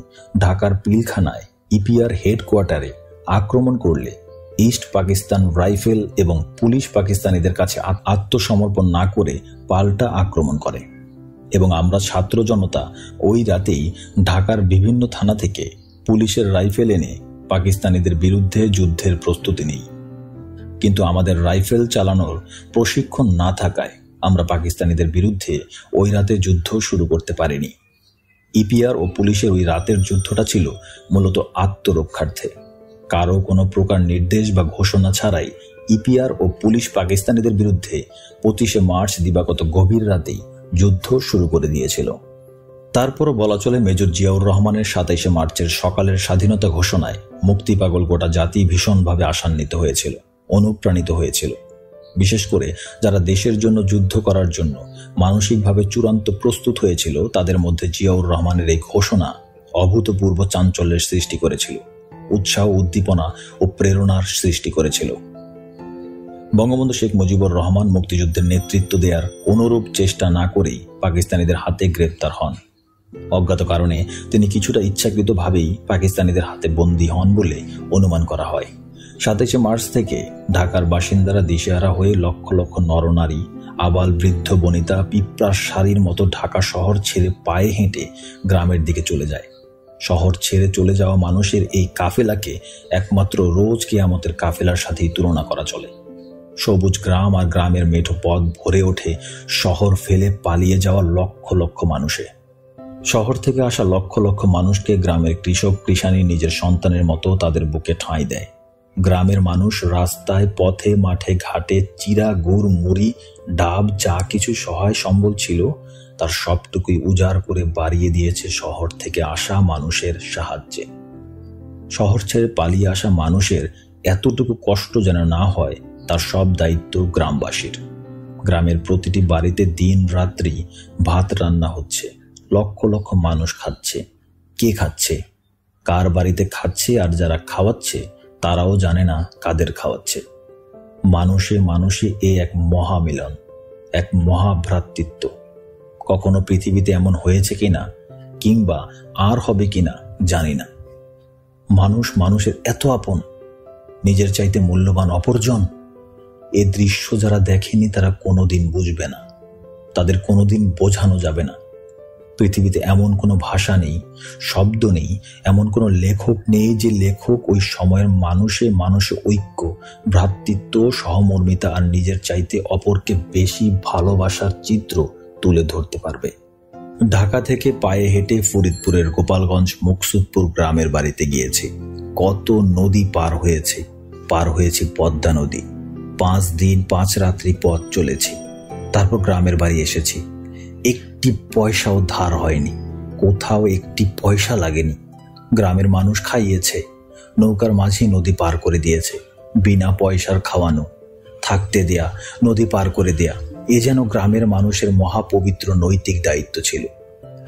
ঢাকার পিলখানায় ইপিআর হেডকোয়ার্টারে আক্রমণ করলে ইস্ট পাকিস্তান রাইফেল এবং পুলিশ পাকিস্তানিদের কাছে আত্মসমর্পণ না করে পাল্টা আক্রমণ করে এবং আমরা ছাত্র জনতা ওই রাতেই ঢাকার বিভিন্ন থানা থেকে পুলিশের রাইফেল এনে পাকিস্তানিদের বিরুদ্ধে যুদ্ধের প্রস্তুতি নিই। কিন্তু আমাদের রাইফেল চালানোর প্রশিক্ষণ না থাকায় আমরা পাকিস্তানিদের বিরুদ্ধে ওই রাতে যুদ্ধ শুরু করতে পারিনি। ইপিআর ও পুলিশের ওই রাতের যুদ্ধটা ছিল মূলত আত্মরক্ষার্থে। কারো কোনো প্রকার নির্দেশ বা ঘোষণা ছাড়াই ইপিআর ও পুলিশ পাকিস্তানিদের বিরুদ্ধে 25শে মার্চ দিবাগত গভীর রাতেই যুদ্ধ শুরু করে দিয়েছিল। তারপরও বলা চলে মেজর জিয়াউর রহমানের 27শে মার্চের সকালের স্বাধীনতা ঘোষণায় মুক্তি পাগল গোটা জাতি ভীষণভাবে আশান্বিত হয়েছিল, অনুপ্রাণিত হয়েছিল। বিশেষ করে যারা দেশের জন্য যুদ্ধ করার জন্য মানসিকভাবে চূড়ান্ত প্রস্তুত হয়েছিল, তাদের মধ্যে জিয়াউর রহমানের এই ঘোষণা অভূতপূর্ব চাঞ্চল্যের সৃষ্টি করেছিল, উৎসাহ, উদ্দীপনা ও প্রেরণার সৃষ্টি করেছিল। বঙ্গবন্ধু শেখ মুজিবুর রহমান মুক্তিযুদ্ধের নেতৃত্ব দেওয়ার অনুরূপ চেষ্টা না করেই পাকিস্তানিদের হাতে গ্রেপ্তার হন। অজ্ঞাত কারণে তিনি কিছুটা ইচ্ছাকৃতভাবেই পাকিস্তানিদের হাতে বন্দী হন বলে অনুমান করা হয়। 27শে মার্চ থেকে ঢাকার বাসিন্দারা দিশেহারা হয়ে লক্ষ লক্ষ নরনারী, আবাল, বৃদ্ধ বনিতা পিঁপড়ার সারির মতো ঢাকা শহর ছেড়ে পায়ে হেঁটে গ্রামের দিকে চলে যায়। শহর ছেড়ে চলে যাওয়া মানুষের এই কাফেলাকে একমাত্র রোজ কিয়ামতের কাফেলার সাথেই তুলনা করা চলে। সবুজ গ্রাম আর গ্রামের মেঠো পথ ভরে ওঠে শহর ফেলে পালিয়ে যাওয়া লক্ষ লক্ষ মানুষে। শহর থেকে আসা লক্ষ লক্ষ মানুষকে গ্রামের কৃষক কৃষাণী নিজের সন্তানের মতো তাদের বুকে ঠাঁই দেয়। গ্রামের মানুষ রাস্তায়, পথে, মাঠে, ঘাটে চিরা, গুড়, মুড়ি, ডাব যা কিছু সহায় সম্বল ছিল তার সবটুকুই উজাড় করে বাড়িয়ে দিয়েছে শহর থেকে আসা মানুষের সাহায্যে। শহর ছেড়ে পালিয়ে আসা মানুষের এতটুকু কষ্ট যেন না হয় তার সব দায়িত্ব গ্রামবাসীর। গ্রামের প্রতিটি বাড়িতে দিন রাত্রি ভাত রান্না হচ্ছে, লক্ষ লক্ষ মানুষ খাচ্ছে। কে খাচ্ছে, কার বাড়িতে খাচ্ছে, আর যারা খাওয়াচ্ছে তারাও জানে না কাদের খাওয়াচ্ছে। মানুষে মানুষে এক মহামিলন, এক মহাভ্রাতৃত্ব। কখনো পৃথিবীতে এমন হয়েছে কিনা কিংবা আর হবে কিনা জানি না। মানুষ মানুষের এত আপন, নিজের চাইতে মূল্যবান অপরজন। এ দৃশ্য যারা দেখেনি তারা কোনোদিন বুঝবে না, তাদের কোনোদিন বোঝানো যাবে না। পৃথিবীতে এমন কোনো ভাষা নেই, শব্দ নেই, এমন কোনো লেখক নেই যে লেখক ওই সময়ের মানুষে মানুষে ঐক্য, ভ্রাতৃত্ব, সহমর্মিতা আর নিজের চাইতে অপরকে বেশি ভালোবাসার চিত্র তুলে ধরতে পারবে। ঢাকা থেকে পায়ে হেঁটে ফরিদপুরের গোপালগঞ্জ মুকসুদপুর গ্রামের বাড়িতে গিয়েছি। কত নদী পার হয়েছি পদ্মা নদী। 5 দিন 5 রাত্রি পথ চলেছি। তারপর গ্রামের বাড়ি এসেছি। একটি পয়সাও ধার হয়নি, কোথাও একটি পয়সা লাগেনি। গ্রামের মানুষ খাইয়েছে, নৌকার মাঝি নদী পার করে দিয়েছে, বিনা পয়সার খাওয়ানো, থাকতে দেয়া, নদী পার করে দেয়া, এ যেন গ্রামের মানুষের মহাপবিত্র নৈতিক দায়িত্ব ছিল।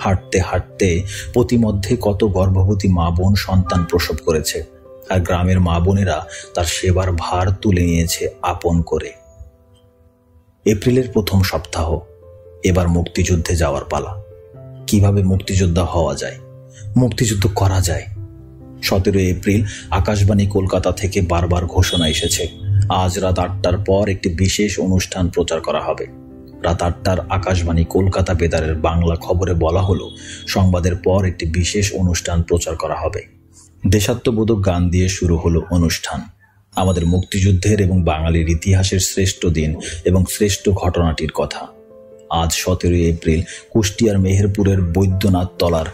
হাঁটতে হাঁটতে প্রতিমধ্যে কত গর্ভবতী মা বোন সন্তান প্রসব করেছে, আর গ্রামের মা বোনেরা তার সেবার ভার তুলে নিয়েছে আপন করে। এপ্রিলের প্রথম সপ্তাহ, এবার মুক্তিযুদ্ধে যাওয়ার পালা। কিভাবে মুক্তিযোদ্ধা হওয়া যায়, মুক্তিযুদ্ধ করা যায়। 17 এপ্রিল আকাশবাণী কলকাতা থেকে বারবার ঘোষণা এসেছে, আজ রাত 8টার পর একটি বিশেষ অনুষ্ঠান প্রচার করা হবে। রাত 8টার আকাশবাণী কলকাতা বেতারের বাংলা খবরে বলা হলো, সংবাদের পর একটি বিশেষ অনুষ্ঠান প্রচার করা হবে। দেশাত্মবোধক গান দিয়ে শুরু হলো অনুষ্ঠান। আমাদের মুক্তিযুদ্ধের এবং বাঙালির ইতিহাসের শ্রেষ্ঠ দিন এবং শ্রেষ্ঠ ঘটনাটির কথা। আজ 17 এপ্রিল কুষ্টিয়ার মেহেরপুরের বৈদ্যনাথ তলার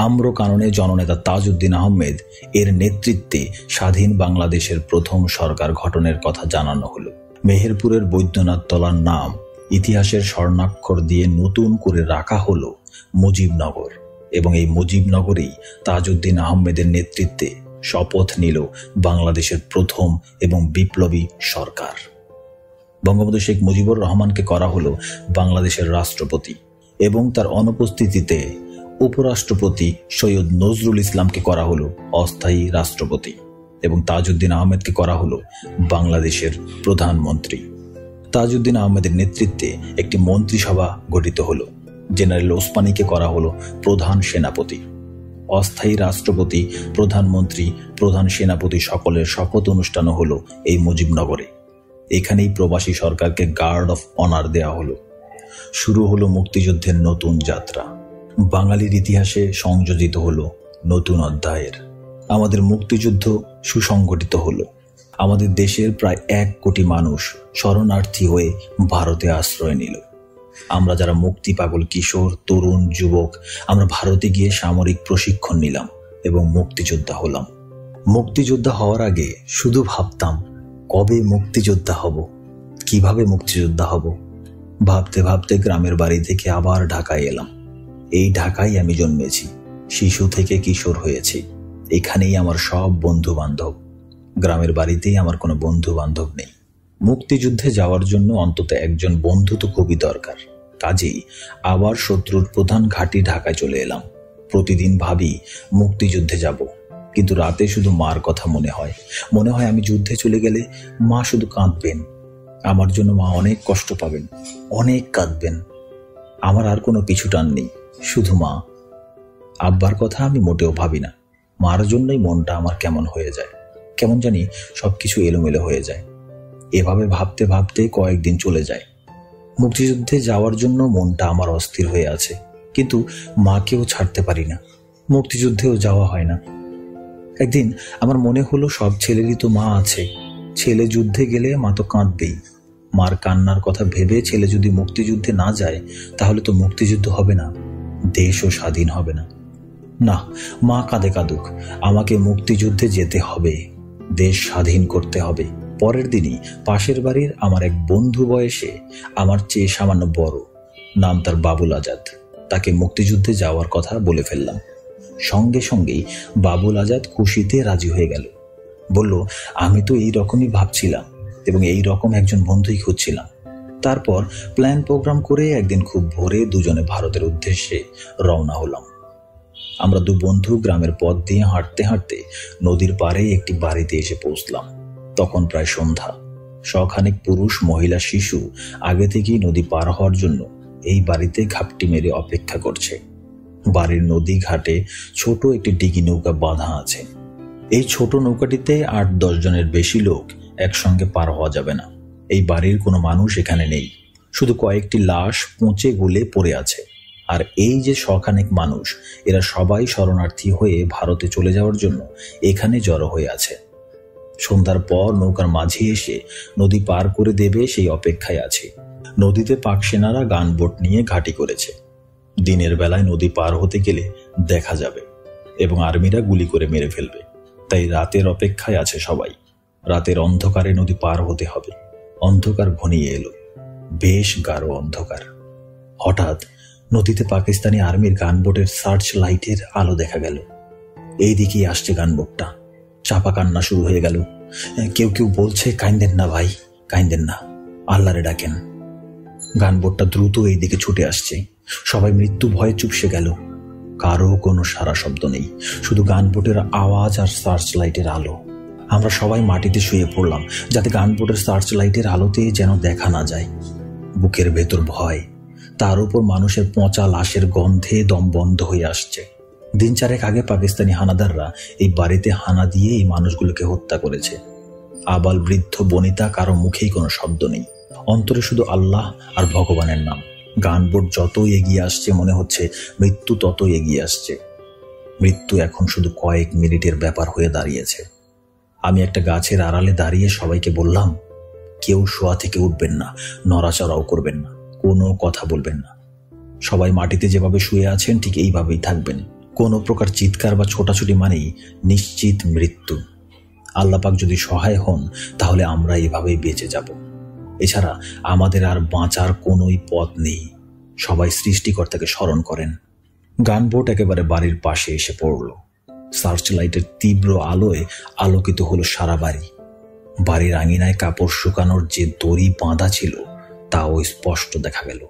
আম্রকাননে জননেতা তাজউদ্দিন আহমেদ এর নেতৃত্বে স্বাধীন বাংলাদেশের প্রথম সরকার গঠনের কথা জানানো হলো। মেহেরপুরের বৈদ্যনাথ তলার নাম ইতিহাসের স্বর্ণাক্ষর দিয়ে নতুন করে রাখা হলো মুজিবনগর, এবং এই মুজিবনগরেই তাজউদ্দিন আহমেদের নেতৃত্বে শপথ নিল বাংলাদেশের প্রথম এবং বিপ্লবী সরকার। বঙ্গবন্ধু শেখ মুজিবুর রহমানকে করা হলো বাংলাদেশের রাষ্ট্রপতি, এবং তার অনুপস্থিতিতে উপরাষ্ট্রপতি সৈয়দ নজরুল ইসলামকে করা হলো অস্থায়ী রাষ্ট্রপতি, এবং তাজউদ্দিন আহমেদকে করা হলো বাংলাদেশের প্রধানমন্ত্রী। তাজউদ্দিন আহমেদের নেতৃত্বে একটি মন্ত্রিসভা গঠিত হলো। জেনারেল ওসমানীকে করা হলো প্রধান সেনাপতি। অস্থায়ী রাষ্ট্রপতি, প্রধানমন্ত্রী, প্রধান সেনাপতি সকলের শপথ অনুষ্ঠানও হলো এই মুজিবনগরে। এখানেই প্রবাসী সরকারকে গার্ড অফ অনার দেয়া হলো। শুরু হলো মুক্তিযুদ্ধের নতুন যাত্রা। বাঙালির ইতিহাসে সংযোজিত হলো নতুন অধ্যায়ের। আমাদের মুক্তিযুদ্ধ সুসংগঠিত হলো। আমাদের দেশের প্রায় 1 কোটি মানুষ শরণার্থী হয়ে ভারতে আশ্রয় নিল। আমরা যারা মুক্তি পাগল কিশোর, তরুণ, যুবক, আমরা ভারতে গিয়ে সামরিক প্রশিক্ষণ নিলাম এবং মুক্তিযোদ্ধা হলাম। মুক্তিযোদ্ধা হওয়ার আগে শুধু ভাবতাম কবে মুক্তিযোদ্ধা হব, কিভাবে মুক্তিযোদ্ধা হব। ভাবতে ভাবতে গ্রামের বাড়ি থেকে আবার ঢাকায় এলাম। এই ঢাকায় আমি জন্মেছি, শিশু থেকে কিশোর হয়েছি। এখানেই আমার সব বন্ধু বান্ধব। গ্রামের বাড়িতেই আমার কোনো বন্ধু বান্ধব নেই। মুক্তিযুদ্ধে যাওয়ার জন্য অন্তত একজন বন্ধু তো খুবই দরকার। কাজেই আবার শত্রুর প্রধান ঘাঁটি ঢাকায় চলে এলাম। প্রতিদিন ভাবি মুক্তিযুদ্ধে যাব, কিন্তু রাতে শুধু মার কথা মনে হয় আমি যুদ্ধে চলে গেলে মা শুধু কাঁদবেন, আমার জন্য মা অনেক কষ্ট পাবেন, অনেক কাঁদবেন। আমার আর কোনো পিছু টান নেই, শুধু মা। আব্বার কথা আমি মোটেও ভাবি না। মার জন্যই মনটা আমার কেমন হয়ে যায়, কেমন জানি সবকিছু এলোমেলো হয়ে যায়। এভাবে ভাবতে ভাবতে কয়েকদিন চলে যায়। মুক্তিযুদ্ধে যাওয়ার জন্য মনটা আমার অস্থির হয়ে আছে, কিন্তু মাকেও ছাড়তে পারি না। মুক্তিযুদ্ধেও যাওয়া হয় না। একদিন আমার মনে হলো সব ছেলেরই তো মা আছে, ছেলে যুদ্ধে গেলে মা তো কাঁদবেই। মার কান্নার কথা ভেবে ছেলে যদি মুক্তিযুদ্ধে না যায় তাহলে তো মুক্তিযুদ্ধ হবে না, দেশও স্বাধীন হবে না। না, মা কাঁদে কাঁদুক, আমাকে মুক্তিযুদ্ধে যেতে হবে, দেশ স্বাধীন করতে হবে। পরের দিনই পাশের বাড়ির আমার এক বন্ধু বয়সে আমার চেয়ে সামান্য বড়, নাম তার বাবুল আজাদ, তাকে মুক্তিযুদ্ধে যাওয়ার কথা বলে ফেললাম। সঙ্গে সঙ্গেই বাবুল আজাদ খুশিতে রাজি হয়ে গেল। বলল, আমি তো এই রকমই ভাবছিলাম এবং এই রকম একজন বন্ধুই খুঁজছিলাম। তারপর প্ল্যান প্রোগ্রাম করে একদিন খুব ভোরে দুজনে ভারতের উদ্দেশ্যে রওনা হলাম। আমরা দু বন্ধু গ্রামের পথ দিয়ে হাঁটতে হাঁটতে নদীর পাড়ে একটি বাড়িতে এসে পৌঁছলাম। তখন প্রায় সন্ধ্যা। শখানেক পুরুষ, মহিলা, শিশু আগে থেকেই নদী পার হওয়ার জন্য এই বাড়িতে ঘাপটি মেরে অপেক্ষা করছে। বাড়ির নদী ঘাটে ছোট একটি ডিঙি নৌকা বাঁধা আছে। এই ছোট নৌকাটিতে 8-10 জনের বেশি লোক একসঙ্গে পার হওয়া যাবে না। এই বাড়ির কোনো মানুষ এখানে নেই, শুধু কয়েকটি লাশ পচে গলে পড়ে আছে। আর এই যে শখানেক মানুষ, এরা সবাই শরণার্থী হয়ে ভারতে চলে যাওয়ার জন্য এখানে জড়ো হয়ে আছে। সন্ধ্যার পর নৌকার মাঝি এসে নদী পার করে দেবে সেই অপেক্ষায় আছে। নদীতে পাক সেনারা গানবোট নিয়ে ঘাঁটি করেছে। দিনের বেলায় নদী পার হতে গেলে দেখা যাবে এবং আর্মিরা গুলি করে মেরে ফেলবে, তাই রাতের অপেক্ষায় আছে সবাই। রাতের অন্ধকারে নদী পার হতে হবে। অন্ধকার ঘনিয়ে এলো, বেশ গাঢ় অন্ধকার। হঠাৎ নদীতে পাকিস্তানি আর্মির গানবোটের সার্চ লাইটের আলো দেখা গেল। এই দিকেই আসছে গানবোটটা। চাপা কান্না শুরু হয়ে গেল। কেউ কেউ বলছে, কাইন্দেন না ভাই, কাইন্দেন না, আল্লাহরে ডাকেন। গানবোটটা দ্রুত এই দিকে ছুটে আসছে। সবাই মৃত্যু ভয়ে চুপসে গেল। কারো কোনো সারা শব্দ নেই, শুধু গানবোটের আওয়াজ আর সার্চ লাইটের আলো। আমরা সবাই মাটিতে শুয়ে পড়লাম, যাতে গানবোটের সার্চ লাইটের আলোতে যেন দেখা না যায়। বুকের ভেতর ভয়, তার উপর মানুষের পচা লাশের গন্ধে দম বন্ধ হয়ে আসছে। 3-4 আগে পাকিস্তানি হানাদাররা এই বাড়িতে হানা দিয়ে এই মানুষগুলোকে হত্যা করেছে। আবাল বৃদ্ধ বনিতা, কারো মুখেই কোনো শব্দ নেই, অন্তরে শুধু আল্লাহ আর ভগবানের নাম। গানবোট যত এগিয়ে আসছে মনে হচ্ছে মৃত্যু তত এগিয়ে আসছে। মৃত্যু এখন শুধু কয়েক মিনিটের ব্যাপার হয়ে দাঁড়িয়েছে। আমি একটা গাছের আড়ালে দাঁড়িয়ে সবাইকে বললাম, কেউ শোয়া থেকে উঠবেন না, নড়াচড়াও করবেন না, কোনো কথা বলবেন না। সবাই মাটিতে যেভাবে শুয়ে আছেন ঠিক এইভাবেই থাকবেন। কোনো প্রকার চিৎকার বা ছোটাছুটি মানেই নিশ্চিত মৃত্যু। আল্লাহ পাক যদি সহায় হন তাহলে আমরা এভাবেই বেঁচে যাব। এছাড়া আমাদের আর বাঁচার কোনোই পথ নেই। সবাই সৃষ্টিকর্তাকে স্মরণ করেন। গানবোট একেবারে বাড়ির পাশে এসে পড়ল। সার্চ লাইটের তীব্র আলোয় আলোকিত হলো সারা বাড়ি। বাড়ির আঙিনায় কাপড় শুকানোর যে দড়ি বাঁধা ছিল তাও স্পষ্ট দেখা গেল।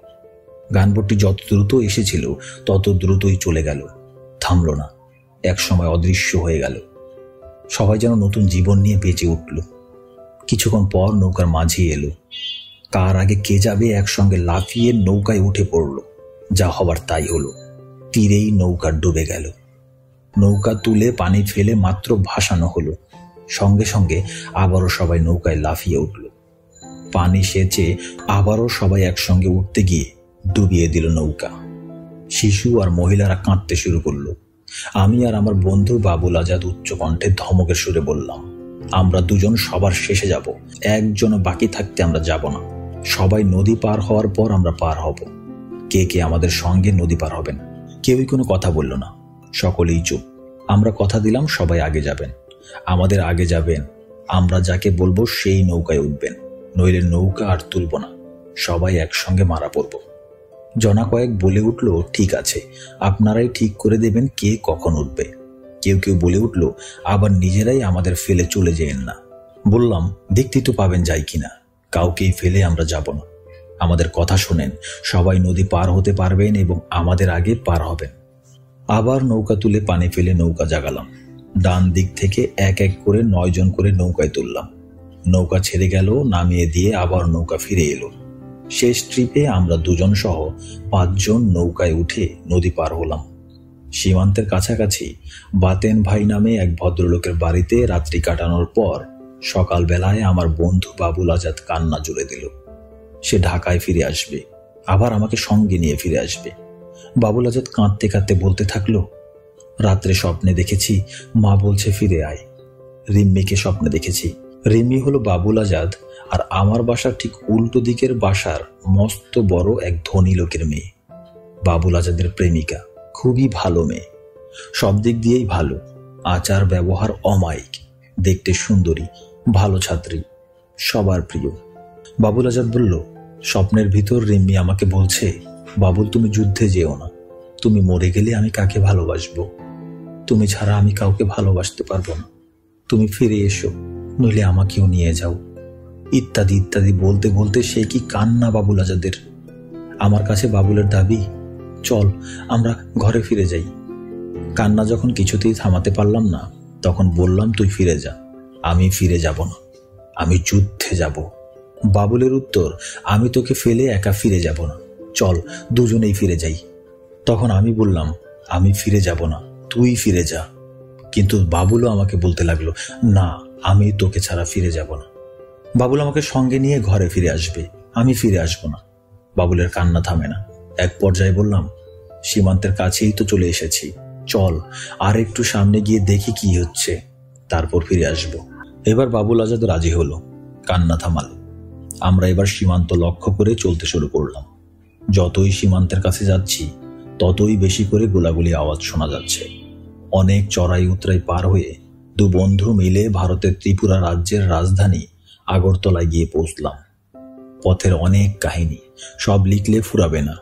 গানবোটটি যত দ্রুত এসেছিল তত দ্রুতই চলে গেল, থামল না। এক সময় অদৃশ্য হয়ে গেল। সবাই যেন নতুন জীবন নিয়ে বেঁচে উঠল। কিছুক্ষণ পর নৌকার মাঝি এলো। কার আগে কে যাবে একসঙ্গে লাফিয়ে নৌকায় উঠে পড়ল। যা হবার তাই হলো। তীরেই নৌকা ডুবে গেল। নৌকা তুলে পানি ফেলে মাত্র ভাসানো হলো, সঙ্গে সঙ্গে আবারও সবাই নৌকায় লাফিয়ে উঠল। পানি সেচে আবারও সবাই একসঙ্গে উঠতে গিয়ে ডুবিয়ে দিল নৌকা। শিশু আর মহিলারা কাঁদতে শুরু করলো। আমি আর আমার বন্ধু বাবুল আজাদ উচ্চ কণ্ঠে ধমকের সুরে বললাম, আমরা দুজন সবার শেষে যাব, একজনও বাকি থাকতে আমরা যাব না। সবাই নদী পার হওয়ার পর আমরা পার হব। কে কে আমাদের সঙ্গে নদী পার হবেন? কেউই কোনো কথা বলল না, সকলেই চুপ। আমরা কথা দিলাম সবাই আগে যাবেন, আমাদের আগে যাবেন, আমরা যাকে বলবো সেই নৌকায় উঠবেন, নইলে নৌকা আর তুলব না, সবাই একসঙ্গে মারা পড়ব। জনা কয়েক বলে উঠল, ঠিক আছে, আপনারাই ঠিক করে দেবেন কে কখন উঠবে। কেউ কেউ বলে উঠল, আবার নিজেরাই আমাদের ফেলে চলে যেয়েন না। বললাম, দেখতেই তো পাবেন যাই কিনা, কাউকেই ফেলে আমরা যাব না। আমাদের কথা শোনেন, সবাই নদী পার হতে পারবেন এবং আমাদের আগে পার হবেন। আবার নৌকা তুলে পানি ফেলে নৌকা জাগালাম। ডান দিক থেকে এক এক করে 9 জন করে নৌকায় তুললাম। নৌকা ছেড়ে গেল, নামিয়ে দিয়ে আবার নৌকা ফিরে এলো। শেষ ট্রিপে আমরা 2 জন সহ 5 জন নৌকায় উঠে নদী পার হলাম। সীমান্তের কাছাকাছি বাতেন ভাই নামে এক ভদ্রলোকের বাড়িতে রাত্রি কাটানোর পর সকালবেলায় আমার বন্ধু বাবুল আজাদ কান্না জুড়ে দিল। সে ঢাকায় ফিরে আসবে, আবার আমাকে সঙ্গে নিয়ে ফিরে আসবে। বাবুল আজাদ কাঁদতে কাঁদতে বলতে থাকলো, রাত্রে স্বপ্নে দেখেছি মা বলছে ফিরে আয়। রিম্মিকে স্বপ্নে দেখেছি। রিম্মি হলো বাবুল আজাদ আর আমার বাসার ঠিক উল্টো দিকের বাসার মস্ত বড় এক ধনী লোকের মেয়ে। বাবুল আজাদের প্রেমিকা, খুবই ভালো মেয়ে, সব দিক দিয়েই ভালো, আচার ব্যবহার অমায়িক, দেখতে সুন্দরী, ভালো ছাত্রী, সবার প্রিয়। বাবুল আজাদ বলল, স্বপ্নের ভিতর রিম্মি আমাকে বলছে, বাবুল তুমি যুদ্ধে যেও না, তুমি মরে গেলে আমি কাকে ভালোবাসবো, তুমি ছাড়া আমি কাউকে ভালোবাসতে পারবো না, তুমি ফিরে এসো, নইলে আমাকেও নিয়ে যাও, ইত্যাদি ইত্যাদি বলতে বলতে সে কি কান্না বাবুল আজাদের। আমার কাছে বাবুলের দাবি, চল আমরা ঘরে ফিরে যাই। কান্না যখন কিছুতেই থামাতে পারলাম না, তখন বললাম, তুই ফিরে যা, আমি ফিরে যাব না, আমি যুদ্ধে যাব। বাবুলের উত্তর, আমি তোকে ফেলে একা ফিরে যাব না, চল দুজনেই ফিরে যাই। তখন আমি বললাম, আমি ফিরে যাব না, তুই ফিরে যা। কিন্তু বাবুলও আমাকে বলতে লাগলো, না আমি তোকে ছাড়া ফিরে যাব না। বাবুল আমাকে সঙ্গে নিয়ে ঘরে ফিরে আসবে, আমি ফিরে আসব না। বাবুলের কান্না থামে না। এক পর্যায়ে বললাম, সীমান্তের কাছেই তো চলে এসেছি, চল আর একটু সামনে গিয়ে দেখি কি হচ্ছে, তারপর ফিরে আসব। এবার বাবুল আজাদ রাজি হলো, কান্না থামালো। আমরা এবার সীমান্ত লক্ষ্য করে চলতে শুরু করলাম। যতই সীমান্তের কাছে যাচ্ছি ততই বেশি করে গোলাগুলি আওয়াজ শোনা যাচ্ছে। অনেক চড়াই উতরাই পার হয়ে 2 বন্ধু মিলে ভারতের ত্রিপুরা রাজ্যের রাজধানী আগরতলায় গিয়ে পৌঁছলাম। পথের অনেক কাহিনী, সব লিখলে ফুরাবে না।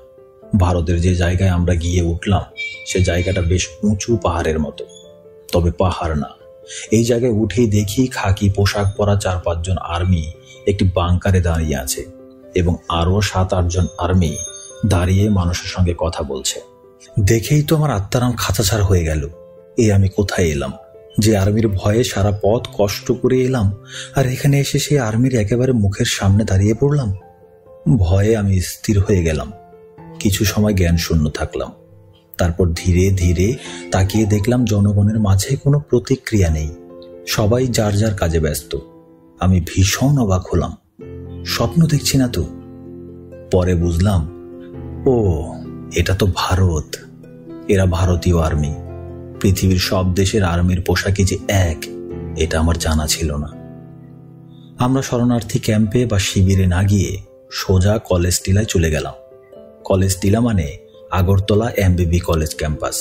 ভারতের যে জায়গায় আমরা গিয়ে উঠলাম সে জায়গাটা বেশ উঁচু পাহাড়ের মতো, তবে পাহাড় না। এই জায়গায় উঠেই দেখি খাকি পোশাক পরা 4-5 জন আর্মি একটি বাংকারে দাঁড়িয়ে আছে এবং আরো 7-8 জন আর্মি দাঁড়িয়ে মানুষের সঙ্গে কথা বলছে। দেখেই তো আমার আত্মারাম খাঁচাছাড় হয়ে গেল। আমি কোথায় এলাম? যে আর্মির ভয়ে সারা পথ কষ্ট করে এলাম, আর এখানে এসে সেই আর্মির একেবারে মুখের সামনে দাঁড়িয়ে পড়লাম। ভয়ে আমি স্থির হয়ে গেলাম। কিছু সময় জ্ঞান শূন্য থাকলাম। তারপর ধীরে ধীরে তাকিয়ে দেখলাম জনগণের মাঝে কোনো প্রতিক্রিয়া নেই, সবাই যার যার কাজে ব্যস্ত। আমি ভীষণ অবাক হলাম, স্বপ্ন দেখছি না তো। পরে বুঝলাম, ও এটা তো ভারত, এরা ভারতীয় আর্মি। পৃথিবীর সব দেশের আর্মির পোশাকই যে এক, এটা আমার জানা ছিল না। আমরা শরণার্থী ক্যাম্পে বা শিবিরে না গিয়ে সোজা কলেজ টিলায় চলে গেলাম। কলেজ টিলা মানে আগরতলা এমবিবি কলেজ ক্যাম্পাস।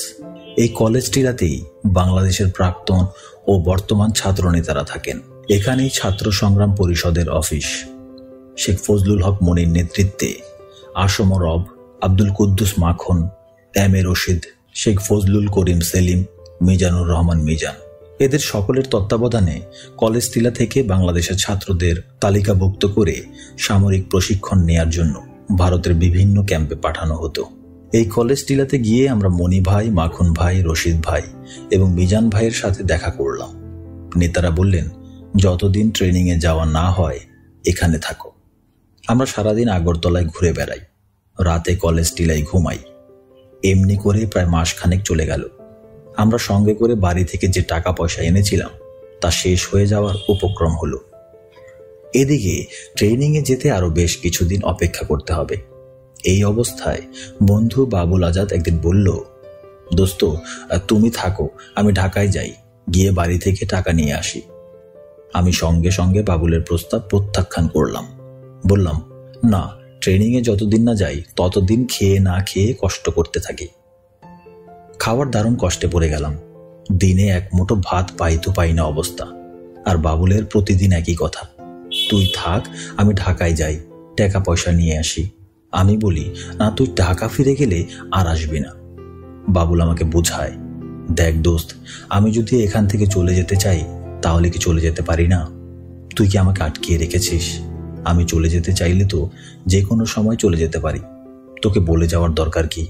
এই কলেজ টিলাতেই বাংলাদেশের প্রাক্তন ও বর্তমান ছাত্র নেতারা থাকেন। এখানেই ছাত্র সংগ্রাম পরিষদের অফিস। শেখ ফজলুল হক মনির নেতৃত্বে আসম রব, আব্দুল কুদ্দুস মাখন, এম.এ. রশিদ, শেখ ফজলুল করিম সেলিম, মিজানুর রহমান মিজান, এদের সকলের তত্ত্বাবধানে কলেজ টিলা থেকে বাংলাদেশের ছাত্রদের তালিকাভুক্ত করে সামরিক প্রশিক্ষণ নেয়ার জন্য ভারতের বিভিন্ন ক্যাম্পে পাঠানো হতো। এই কলেজ টিলাতে গিয়ে আমরা মনি ভাই, মাখন ভাই, রশিদ ভাই এবং মিজান ভাইয়ের সাথে দেখা করলাম। নেতারা বললেন, যতদিন ট্রেনিংয়ে যাওয়া না হয় এখানে থাকো। আমরা সারাদিন আগরতলায় ঘুরে বেড়াই, রাতে কলেজ টিলায় ঘুমাই। এমনি করে প্রায় মাসখানেক চলে গেল। আমরা সঙ্গে করে বাড়ি থেকে যে টাকা পয়সা এনেছিলাম তা শেষ হয়ে যাওয়ার উপক্রম হলো। এদিকে ট্রেনিংয়ে যেতে আরো বেশ কিছুদিন অপেক্ষা করতে হবে। এই অবস্থায় বন্ধু বাবুল আজাদ একদিন বলল, দোস্ত তুমি থাকো, আমি ঢাকায় যাই, গিয়ে বাড়ি থেকে টাকা নিয়ে আসি। আমি সঙ্গে সঙ্গে বাবুলের প্রস্তাব প্রত্যাখ্যান করলাম। বললাম, না, ট্রেনিংয়ে যতদিন না যাই ততদিন খেয়ে না খেয়ে কষ্ট করতে থাকি। খাওয়ার দারুণ কষ্টে পড়ে গেলাম। দিনে এক মুঠো ভাত পাই তো পাই না অবস্থা। আর বাবুলের প্রতিদিন একই কথা, তুই থাক, আমি ঢাকায় যাই, টাকা পয়সা নিয়ে আসি। আমি বলি, না, তুই ঢাকা ফিরে গেলে আর আসবি না। বাবুল আমাকে বোঝায়, দেখ দোস্ত, আমি যদি এখান থেকে চলে যেতে চাই তাহলে কি চলে যেতে পারি না? তুই কি আমাকে আটকিয়ে রেখেছিস? আমি চলে যেতে চাইলে তো যে কোনো সময় চলে যেতে পারি। তোকে বলে যাওয়ার দরকার কি?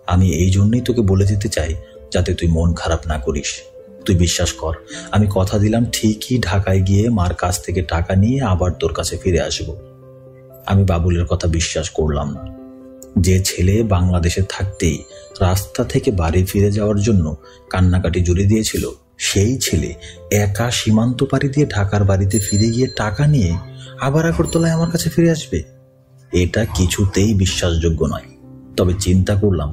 আমি এই জন্যই তোকে বলে যেতে চাই যাতে তুই মন খারাপ না করিস। তুই বিশ্বাস কর, আমি কথা দিলাম ঠিকই ঢাকায় গিয়ে মার কাছ থেকে টাকা নিয়ে আবার তোর কাছে ফিরে আসব। আমি বাবুলের কথা বিশ্বাস করলাম না। যে ছেলে বাংলাদেশে থাকতেই রাস্তা থেকে বাড়ি ফিরে যাওয়ার জন্য কান্নাকাটি জুড়ে দিয়েছিল, সেই ছেলে একা সীমান্ত পাড়ি দিয়ে ঢাকার বাড়িতে ফিরে গিয়ে টাকা নিয়ে আবার আগরতলায় আমার কাছে ফিরে আসবে, এটা কিছুতেই বিশ্বাসযোগ্য নয়। তবে চিন্তা করলাম,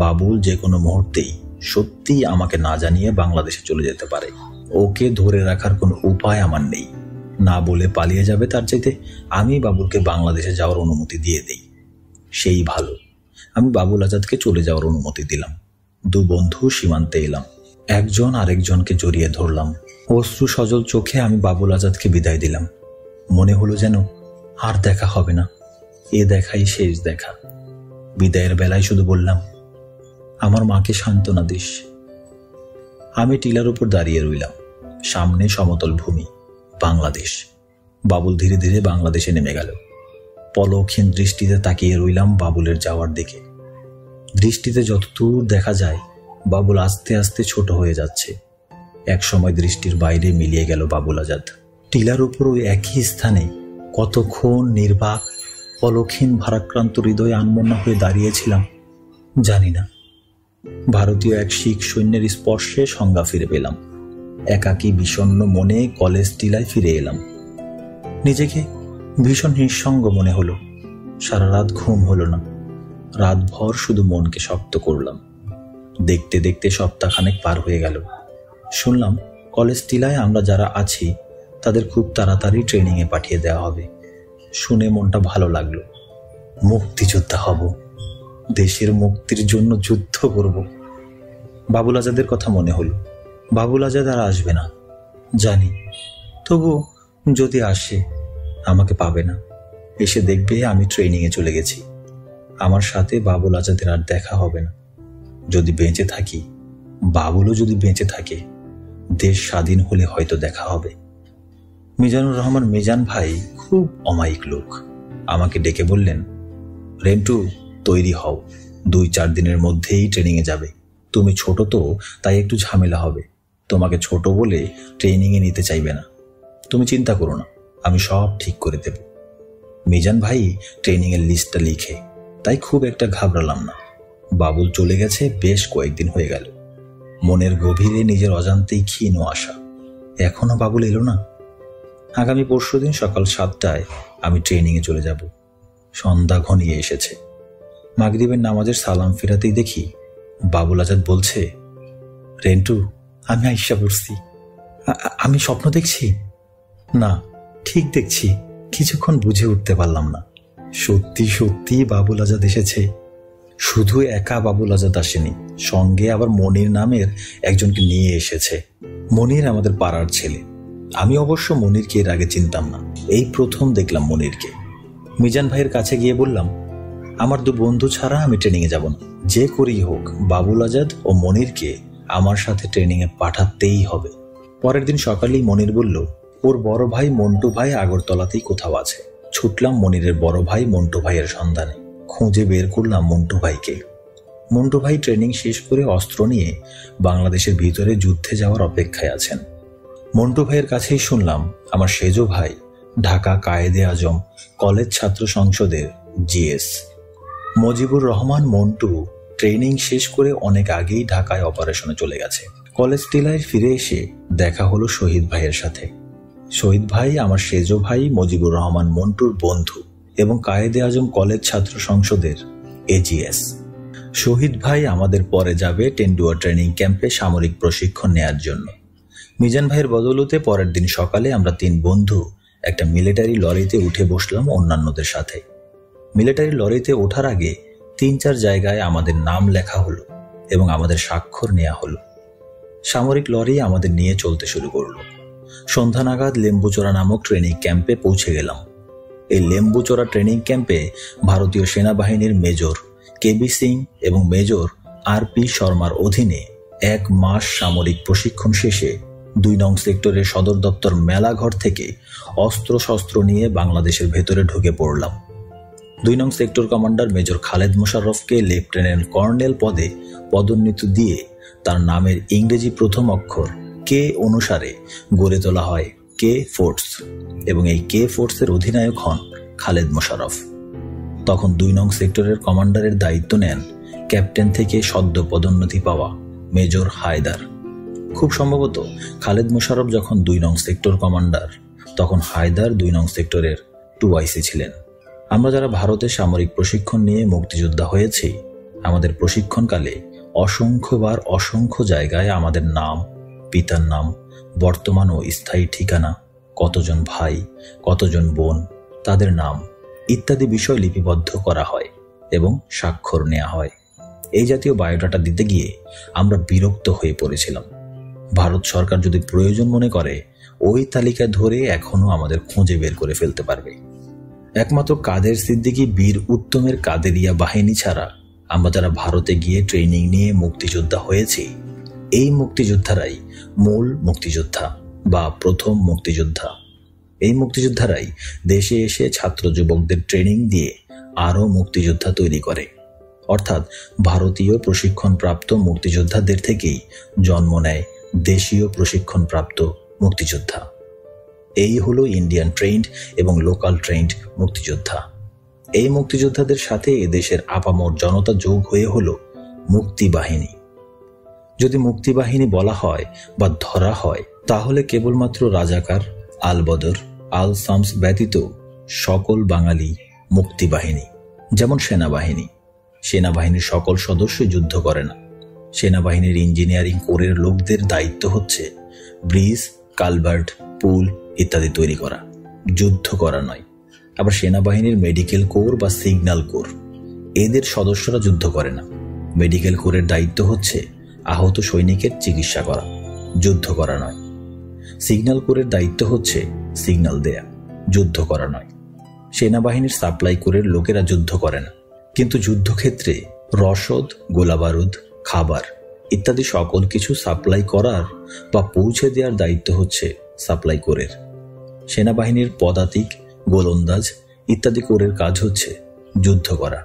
বাবুল যে কোনো মুহূর্তেই সত্যিই আমাকে না জানিয়ে বাংলাদেশে চলে যেতে পারে। ওকে ধরে রাখার কোনো উপায় আমার নেই। না বলে পালিয়ে যাবে, তার চাইতে আমি বাবুলকে বাংলাদেশে যাওয়ার অনুমতি দিয়ে দেই, সেই ভালো। আমি বাবুল আজাদকে চলে যাওয়ার অনুমতি দিলাম। দু বন্ধু সীমান্তে এলাম, একজন আরেকজনকে জড়িয়ে ধরলাম। অশ্রু সজল চোখে আমি বাবুল আজাদকে বিদায় দিলাম। মনে হলো যেন আর দেখা হবে না, এ দেখাই শেষ দেখা। বিদায়ের বেলায় শুধু বললাম, আমার মাকে সান্ত্বনা দিস। আমি টিলার উপর দাঁড়িয়ে রইলাম, সামনে সমতল ভূমি, বাংলাদেশ। বাবুল ধীরে ধীরে বাংলাদেশে নেমে গেল। পলকহীন দৃষ্টিতে তাকিয়ে রইলাম বাবুলের যাওয়ার দিকে। দৃষ্টিতে যতদূর দেখা যায় বাবুল আস্তে আস্তে ছোট হয়ে যাচ্ছে। এক সময় দৃষ্টির বাইরে মিলিয়ে গেল বাবুল আজাদ। টিলার উপর ওই একই স্থানে কতক্ষণ নির্বাক পলকহীন ভারাক্রান্ত হৃদয়ে আনমনা হয়ে দাঁড়িয়েছিলাম জানি না। ভারতীয় এক শিখ সৈন্যের স্পর্শে সংজ্ঞা ফিরে পেলাম। একাকী বিষণ্ণ মনে কলেজ টিলায় ফিরে এলাম। নিজেকে ভীষণ নিঃসঙ্গ মনে হলো। সারা রাত ঘুম হলো না। রাতভর শুধু মনকে শক্ত করলাম। দেখতে দেখতে সপ্তাহখানেক পার হয়ে গেল। শুনলাম কলেজ টিলায় আমরা যারা আছি তাদের খুব তাড়াতাড়ি ট্রেনিংয়ে পাঠিয়ে দেওয়া হবে। শুনে মনটা ভালো লাগলো। মুক্তিযোদ্ধা হব, দেশের মুক্তির জন্য যুদ্ধ করব। বাবুল আজাদের কথা মনে হলো। বাবুল আজাদ আর আসবে না জানি, তবু যদি আসে আমাকে পাবে না। এসে দেখবে আমি ট্রেনিংয়ে চলে গেছি। আমার সাথে বাবুল আজাদের আর দেখা হবে না। যদি বেঁচে থাকি, বাবুলও যদি বেঁচে থাকে, দেশ স্বাধীন হলে হয়তো দেখা হবে। মিজানুর রহমান মিজান ভাই খুব অমায়িক লোক। আমাকে ডেকে বললেন, রেন্টু, তৈরি হও, 2-4 দিনের মধ্যেই ট্রেনিংয়ে যাবে। তুমি ছোট তো, তাই একটু ঝামেলা হবে। তোমাকে ছোট বলে ট্রেনিংয়ে নিতে চাইবে না। তুমি চিন্তা করো না, আমি সব ঠিক করে দেব। মিজান ভাই ট্রেনিংয়ের লিস্টটা লিখে, তাই খুব একটা ঘাবড়ালাম না। বাবুল চলে গেছে বেশ কয়েকদিন হয়ে গেল। মনের গভীরে নিজের অজান্তেই ক্ষীণ আশা, এখনো বাবুল এলো না। আগামী পরশুদিন সকাল 7টায় আমি ট্রেনিংয়ে চলে যাব। সন্ধ্যা ঘনিয়ে এসেছে। মাগরিবের নামাজের সালাম ফেরাতেই দেখি বাবুল আজাদ বলছে, রেন্টু, আমি আইসা পড়ছি। আমি স্বপ্ন দেখছি? না, ঠিক দেখছি। কিছুক্ষণ বুঝে উঠতে পারলাম না। সত্যি সত্যি বাবুল আজাদ এসেছে। শুধু একা বাবুল আজাদ আসেনি, সঙ্গে আবার মনির নামের একজনকে নিয়ে এসেছে। মনির আমাদের পাড়ার ছেলে। আমি অবশ্য মনিরকে এর আগে চিনতাম না, এই প্রথম দেখলাম মনিরকে। মিজান ভাইয়ের কাছে গিয়ে বললাম, আমার 2 বন্ধু ছাড়া আমি ট্রেনিংয়ে যাব না। যে করেই হোক বাবুল আজাদ ও মনিরকে আমার সাথে ট্রেনিংয়ে পাঠাতেই হবে। পরের দিন সকালেই মনির বলল, ওর বড় ভাই মন্টু ভাই আগরতলাতেই কোথাও আছে। ছুটলাম মনিরের বড় ভাই মন্টু ভাইয়ের সন্ধানে। খুঁজে বের করলাম মন্টু ভাইকে। মন্টু ভাই ট্রেনিং শেষ করে অস্ত্র নিয়ে বাংলাদেশের ভিতরে যুদ্ধে যাওয়ার অপেক্ষায় আছেন। মন্টু ভাইয়ের কাছেই শুনলাম আমার সেজো ভাই ঢাকা কায়েদে আজম কলেজ ছাত্র সংসদের জিএস মজিবুর রহমান মন্টু ট্রেনিং শেষ করে অনেক আগেই ঢাকায় অপারেশনে চলে গেছে। কলেজ টিলায় ফিরে এসে দেখা হলো শহীদ ভাইয়ের সাথে। শহীদ ভাই আমার সেজো ভাই মজিবুর রহমান মন্টুর বন্ধু এবং কায়েদে আজম কলেজ ছাত্র সংসদের এজিএস। শহীদ ভাই আমাদের পরে যাবে টেন্ডুয়া ট্রেনিং ক্যাম্পে সামরিক প্রশিক্ষণ নেয়ার জন্য। মিজান ভাইয়ের বদৌলতে পরের দিন সকালে আমরা 3 বন্ধু একটা মিলিটারি লরিতে উঠে বসলাম অন্যান্যদের সাথে। মিলিটারি লরিতে ওঠার আগে 3-4 জায়গায় আমাদের নাম লেখা হলো এবং আমাদের স্বাক্ষর নেওয়া হলো। সামরিক লরি আমাদের নিয়ে চলতে শুরু করলো। সন্ধ্যা নাগাদ লেম্বুচোরা নামক ট্রেনিং ক্যাম্পে পৌঁছে গেলাম। এই লেম্বুচোরা ট্রেনিং ক্যাম্পে ভারতীয় সেনাবাহিনীর মেজর কেবি সিং এবং মেজর আর.পি. শর্মার অধীনে 1 মাস সামরিক প্রশিক্ষণ শেষে 2 নং সেক্টরের সদর দপ্তর মেলাঘর থেকে অস্ত্র শস্ত্র নিয়ে বাংলাদেশের ভেতরে ঢুকে পড়লাম। 2 নং সেক্টর কমান্ডার মেজর খালেদ মোশাররফকে লেফটেন্যান্ট কর্নেল পদে পদোন্নতি দিয়ে তার নামের ইংরেজি প্রথম অক্ষর কে অনুসারে গড়ে তোলা হয় কে ফোর্স, এবং এই কে ফোর্সের অধিনায়ক হন খালেদ মোশাররফ। তখন 2 নং সেক্টরের কমান্ডারের দায়িত্ব নেন ক্যাপ্টেন থেকে সদ্য পদোন্নতি পাওয়া মেজর হায়দার। খুব সম্ভবত খালেদ মোশাররফ যখন 2 নং সেক্টর কমান্ডার, তখন হায়দার 2 নং সেক্টরের 2IC ছিলেন। আমরা যারা ভারতে সামরিক প্রশিক্ষণ নিয়ে মুক্তিযোদ্ধা হয়েছি, আমাদের প্রশিক্ষণকালে অসংখ্যবার অসংখ্য জায়গায় আমাদের নাম, পিতার নাম, বর্তমান ও স্থায়ী ঠিকানা, কতজন ভাই, কতজন বোন, তাদের নাম ইত্যাদি বিষয় লিপিবদ্ধ করা হয় এবং স্বাক্ষর নেওয়া হয়। এই জাতীয় বায়োডাটা দিতে গিয়ে আমরা বিরক্ত হয়ে পড়েছিলাম। ভারত সরকার যদি প্রয়োজন মনে করে, ওই তালিকা ধরে এখনো আমাদের খুঁজে বের করে ফেলতে পারবে। একমাত্র কাদের সিদ্দিকী বীর উত্তমের কাদেরিয়া বাহিনী ছাড়া আমরা যারা ভারতে গিয়ে ট্রেনিং নিয়ে মুক্তিযোদ্ধা হয়েছি, এই মুক্তিযোদ্ধারাই মূল মুক্তিযোদ্ধা বা প্রথম মুক্তিযোদ্ধা। এই মুক্তিযোদ্ধারাই দেশে এসে ছাত্র যুবকদের ট্রেনিং দিয়ে আরও মুক্তিযোদ্ধা তৈরি করে। অর্থাৎ ভারতীয় প্রশিক্ষণপ্রাপ্ত মুক্তিযোদ্ধাদের থেকেই জন্ম নেয় দেশীয় প্রশিক্ষণপ্রাপ্ত মুক্তিযোদ্ধা। এই হলো ইন্ডিয়ান ট্রেন্ড এবং লোকাল ট্রেন্ড মুক্তিযোদ্ধা। এই মুক্তিযোদ্ধাদের সাথে এদেশের আপামর জনতা যোগ হয়ে হলো মুক্তিবাহিনী। যদি মুক্তিবাহিনী বলা হয় বা ধরা হয়, তাহলে কেবলমাত্র রাজাকার, আল বদর, আল শামস ব্যতীত সকল বাঙালি মুক্তিবাহিনী। যেমন সেনাবাহিনী, সেনাবাহিনীর সকল সদস্য যুদ্ধ করে না। সেনাবাহিনীর ইঞ্জিনিয়ারিং কোরের লোকদের দায়িত্ব হচ্ছে ব্রিজ, কালভার্ট, পুল ইত্যাদি তৈরি করা, যুদ্ধ করা নয়। আবার সেনাবাহিনীর মেডিকেল কোর বা সিগন্যাল কোর, এদের সদস্যরা যুদ্ধ করে না। মেডিকেল কোরের দায়িত্ব হচ্ছে আহত সৈনিকের চিকিৎসা করা, যুদ্ধ করা নয়। সিগন্যাল কোরের দায়িত্ব হচ্ছে সিগন্যাল দেয়া, যুদ্ধ করা নয়। সেনাবাহিনীর সাপ্লাই কোরের লোকেরা যুদ্ধ করে না, কিন্তু যুদ্ধক্ষেত্রে রসদ, গোলাবারুদ, খাবার ইত্যাদি সকল কিছু সাপ্লাই করার বা পৌঁছে দেওয়ার দায়িত্ব হচ্ছে সাপ্লাই কোরের। সেনাবাহিনীর পদাতিক, গোলন্দাজ ইত্যাদি কোরের কাজ হচ্ছে যুদ্ধ করা।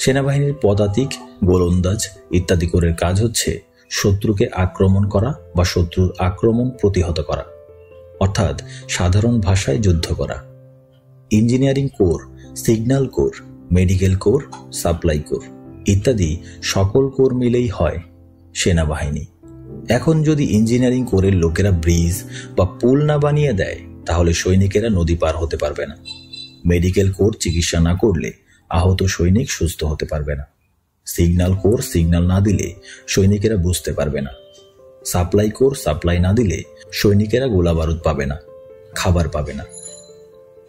সেনাবাহিনীর পদাতিক, গোলন্দাজ ইত্যাদি কোরের কাজ হচ্ছে শত্রুকে আক্রমণ করা বা শত্রুর আক্রমণ প্রতিহত করা, অর্থাৎ সাধারণ ভাষায় যুদ্ধ করা। Engineering core, signal core, medical core, supply core ইত্যাদি সকল কোর মিলেই হয় সেনাবাহিনী। এখন যদি ইঞ্জিনিয়ারিং কোরের লোকেরা ব্রিজ বা পুল না বানিয়ে দেয়, তাহলে সৈনিকেরা নদী পার হতে পারবে না। মেডিকেল কোর চিকিৎসা না করলে আহত সৈনিক সুস্থ হতে পারবে না। সিগন্যাল কোর সিগন্যাল না দিলে সৈনিকেরা বুঝতে পারবে না। সাপ্লাই কোর সাপ্লাই না দিলে সৈনিকেরা গোলাবারুদ পাবে না, খাবার পাবে না।